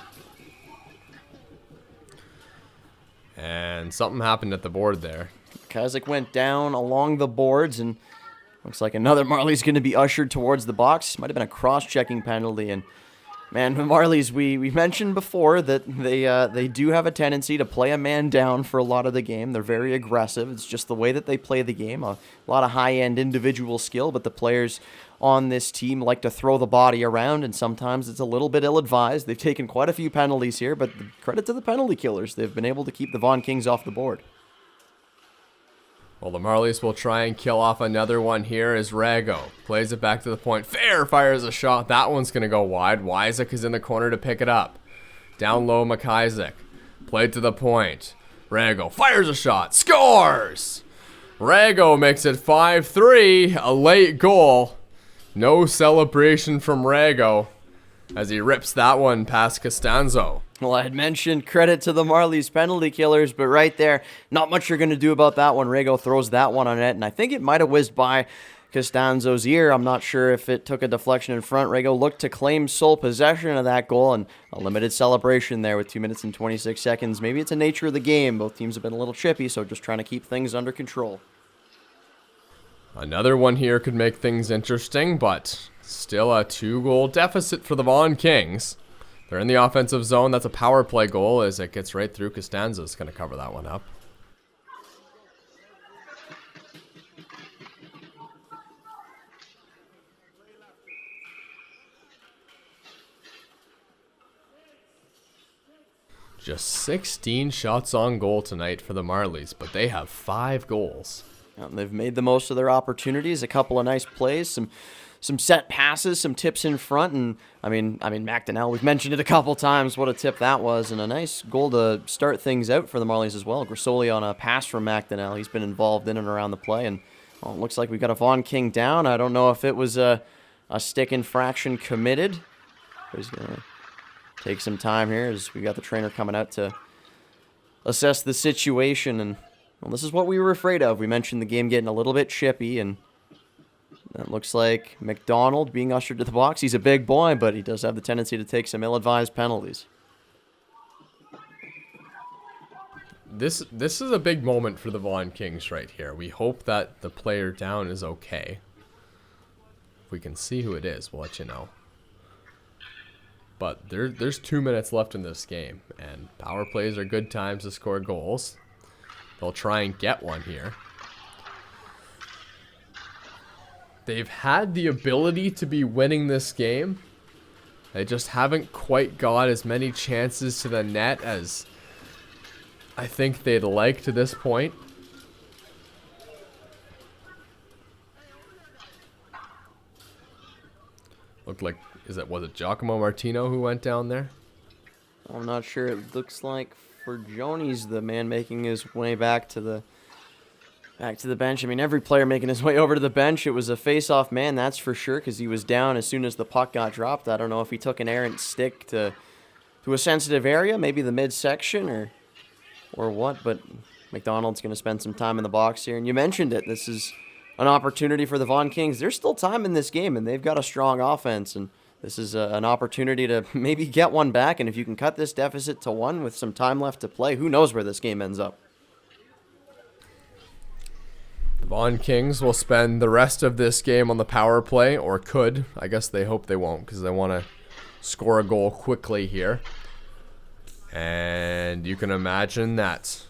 [SPEAKER 4] And something happened at the board there.
[SPEAKER 3] Kazik went down along the boards, and looks like another Marley's going to be ushered towards the box. Might have been a cross-checking penalty, and Man, the Marlies, we mentioned before that they do have a tendency to play a man down for a lot of the game. They're very aggressive. It's just the way that they play the game. A lot of high-end individual skill, but the players on this team like to throw the body around, and sometimes it's a little bit ill-advised. They've taken quite a few penalties here, but credit to the penalty killers. They've been able to keep the Vaughan Kings off the board.
[SPEAKER 4] Well, the Marlies will try and kill off another one here as Rego plays it back to the point. Fehr fires a shot. That one's going to go wide. Wycisk is in the corner to pick it up. Down low, Wycisk. Played to the point. Rego fires a shot. Scores! Rego makes it 5-3. A late goal. No celebration from Rego as he rips that one past Costanzo.
[SPEAKER 3] Well, I had mentioned credit to the Marlies penalty killers, but right there, not much you're going to do about that one. Rego throws that one on net, and I think it might have whizzed by Costanzo's ear. I'm not sure if it took a deflection in front. Rego looked to claim sole possession of that goal, and a limited celebration there with 2 minutes and 26 seconds. Maybe it's the nature of the game. Both teams have been a little chippy, so just trying to keep things under control.
[SPEAKER 4] Another one here could make things interesting, but still a 2-goal deficit for the Vaughan Kings. They're in the offensive zone. That's a power play goal as it gets right through. Costanzo's going to cover that one up. Just 16 shots on goal tonight for the Marlies, but they have 5 goals.
[SPEAKER 3] They've made the most of their opportunities. A couple of nice plays, some set passes, some tips in front, and I mean MacDonell, we've mentioned it a couple times, what a tip that was, and a nice goal to start things out for the Marlies as well. Grisolia on a pass from MacDonell. He's been involved in and around the play, and well, it looks like we've got a Vaughan King down. I don't know if it was a stick infraction committed, but he's going to take some time here as we got the trainer coming out to assess the situation, and well, this is what we were afraid of. We mentioned the game getting a little bit chippy, and it looks like MacDonell being ushered to the box. He's a big boy, but he does have the tendency to take some ill-advised penalties.
[SPEAKER 4] This is a big moment for the Vaughan Kings right here. We hope that the player down is okay. If we can see who it is, we'll let you know. But there's 2 minutes left in this game, and power plays are good times to score goals. They'll try and get one here. They've had the ability to be winning this game. They just haven't quite got as many chances to the net as I think they'd like to this point. Looked like, was it Giacomo Martino who went down there?
[SPEAKER 3] I'm not sure. It looks like Forgione's the man making his way back to the bench. I mean, every player making his way over to the bench. It was a face-off man, that's for sure, because he was down as soon as the puck got dropped. I don't know if he took an errant stick to a sensitive area, maybe the midsection or what, but MacDonald's going to spend some time in the box here. And you mentioned it. This is an opportunity for the Vaughan Kings. There's still time in this game, and they've got a strong offense, and this is an opportunity to maybe get one back. And if you can cut this deficit to 1 with some time left to play, who knows where this game ends up.
[SPEAKER 4] The Vaughan Kings will spend the rest of this game on the power play, or could. I guess they hope they won't because they want to score a goal quickly here. And you can imagine that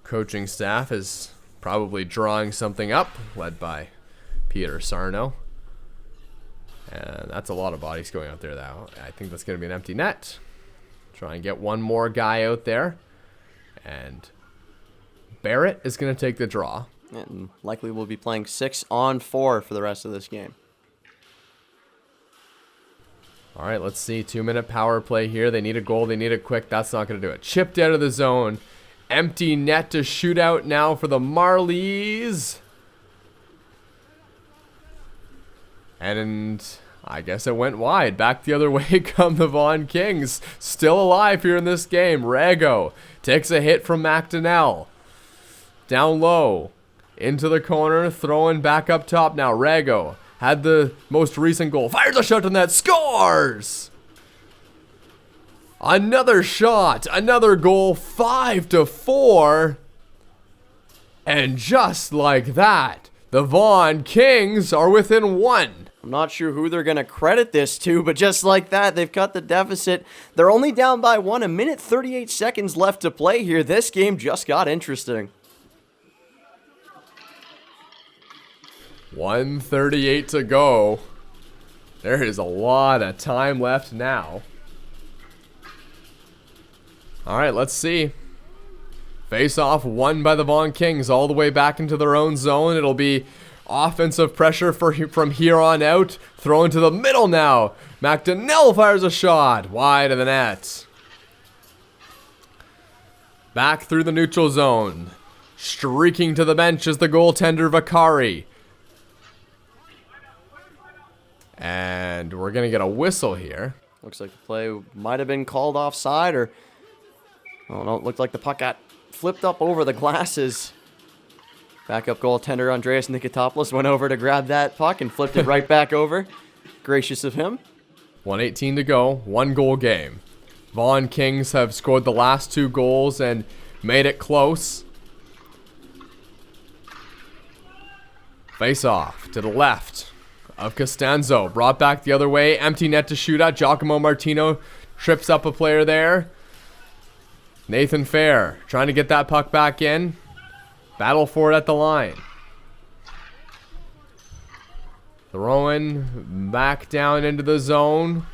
[SPEAKER 4] coaching staff is probably drawing something up, led by Peter Sarno. And that's a lot of bodies going out there now. I think that's going to be an empty net. Try and get one more guy out there. And Barrett is going to take the draw.
[SPEAKER 3] And likely we'll be playing 6-on-4 for the rest of this game.
[SPEAKER 4] All right, let's see. 2-minute power play here. They need a goal. They need it quick. That's not going to do it. Chipped out of the zone. Empty net to shoot out now for the Marlies. And I guess it went wide. Back the other way come the Vaughan Kings. Still alive here in this game. Rego takes a hit from MacDonell. Down low. Into the corner. Throwing back up top now. Rego had the most recent goal. Fires a shot to net. Scores! Another shot. Another goal. 5-4. And just like that, The Vaughan Kings are within 1.
[SPEAKER 3] I'm not sure who they're going to credit this to, but just like that, they've cut the deficit. They're only down by 1, a minute 38 seconds left to play here. This game just got interesting.
[SPEAKER 4] 1:38 to go. There is a lot of time left now. All right, let's see. Face-off won by the Vaughan Kings all the way back into their own zone. It'll be offensive pressure from here on out. Thrown to the middle now. MacDonell fires a shot wide of the net. Back through the neutral zone. Streaking to the bench is the goaltender Vaccari. And we're going to get a whistle here.
[SPEAKER 3] Looks like the play might have been called offside, or... Oh, no, it looked like the puck got flipped up over the glasses. Backup goaltender Andreas Nikitopoulos went over to grab that puck and flipped it right back over. Gracious of him.
[SPEAKER 4] 1:18 to go, 1-goal game. Vaughan Kings have scored the last 2 goals and made it close. Face off to the left of Costanzo. Brought back the other way. Empty net to shoot at. Giacomo Martino trips up a player there. Nathan Fehr trying to get that puck back in. Battle for it at the line. Throwing back down into the zone.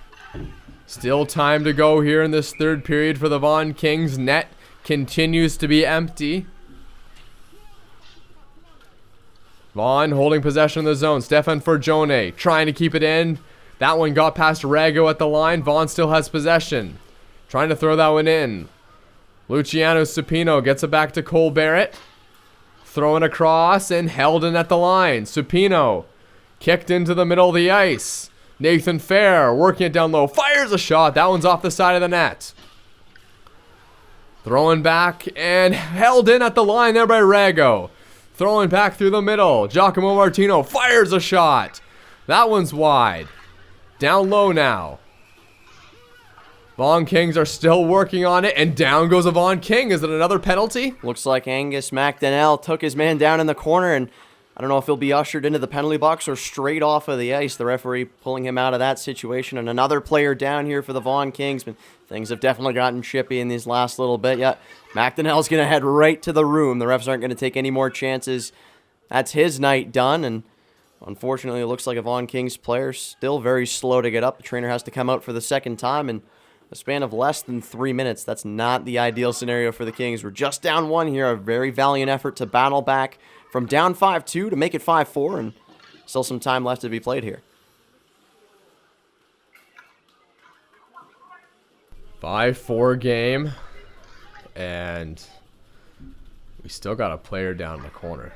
[SPEAKER 4] Still time to go here in this third period for the Vaughan Kings. Net continues to be empty. Vaughan holding possession of the zone. Stefan Forgione trying to keep it in. That one got past Rego at the line. Vaughan still has possession. Trying to throw that one in. Luciano Supino gets it back to Cole Barrett. Throwing across and held in at the line. Supino kicked into the middle of the ice. Nathan Fehr working it down low. Fires a shot. That one's off the side of the net. Throwing back and held in at the line there by Rego. Throwing back through the middle. Giacomo Martino fires a shot. That one's wide. Down low now. Vaughan Kings are still working on it, and down goes a Vaughan King. Is it another penalty?
[SPEAKER 3] Looks like Angus MacDonell took his man down in the corner, and I don't know if he'll be ushered into the penalty box or straight off of the ice. The referee pulling him out of that situation, and another player down here for the Vaughan Kings. But things have definitely gotten chippy in these last little bit. Yeah, MacDonell's going to head right to the room. The refs aren't going to take any more chances. That's his night done, and unfortunately, it looks like a Vaughan Kings player still very slow to get up. The trainer has to come out for the second time, and a span of less than 3 minutes. That's not the ideal scenario for the Kings. We're just down 1 here. A very valiant effort to battle back from down 5-2 to make it 5-4, and still some time left to be played here.
[SPEAKER 4] 5-4 game, and we still got a player down in the corner.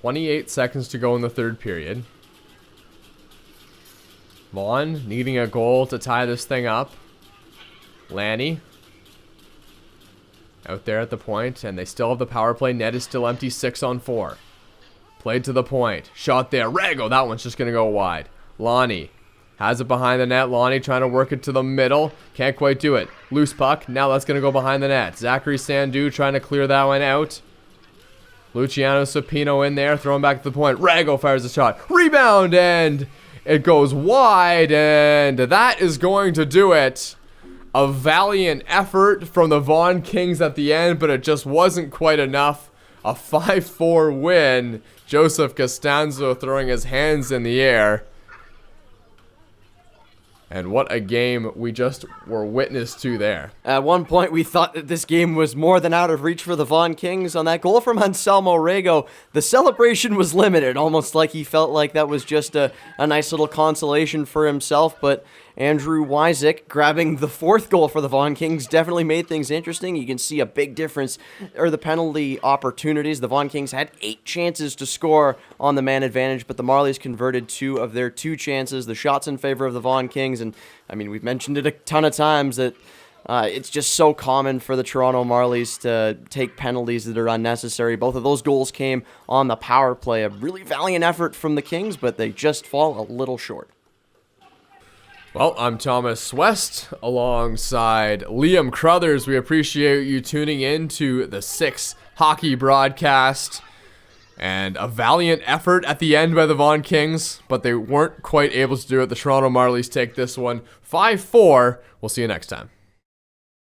[SPEAKER 4] .28 seconds to go in the third period. Vaughan needing a goal to tie this thing up. Lanny out there at the point, and they still have the power play. Net is still empty, 6-on-4. Played to the point. Shot there. Rego, that one's just going to go wide. Lonnie has it behind the net. Lonnie trying to work it to the middle. Can't quite do it. Loose puck. Now that's going to go behind the net. Zachary Sandu trying to clear that one out. Luciano Supino in there, throwing back to the point. Rego fires a shot. Rebound, and it goes wide, and that is going to do it. A valiant effort from the Vaughan Kings at the end, but it just wasn't quite enough. A 5-4 win. Joseph Costanzo throwing his hands in the air. And what a game we just were witness to there.
[SPEAKER 3] At one point, we thought that this game was more than out of reach for the Vaughan Kings. On that goal from Anselmo Rego, the celebration was limited, almost like he felt like that was just a nice little consolation for himself. But Andrew Wycisk grabbing the 4th goal for the Vaughan Kings definitely made things interesting. You can see a big difference, or the penalty opportunities. The Vaughan Kings had 8 chances to score on the man advantage, but the Marlies converted 2 of their 2 chances. The shots in favor of the Vaughan Kings, and I mean, we've mentioned it a ton of times that it's just so common for the Toronto Marlies to take penalties that are unnecessary. Both of those goals came on the power play. A really valiant effort from the Kings, but they just fall a little short.
[SPEAKER 4] Well, I'm Thomas West alongside Liam Crothers. We appreciate you tuning in to the 6 hockey broadcast. And a valiant effort at the end by the Vaughan Kings, but they weren't quite able to do it. The Toronto Marlies take this one 5-4. We'll see you next time.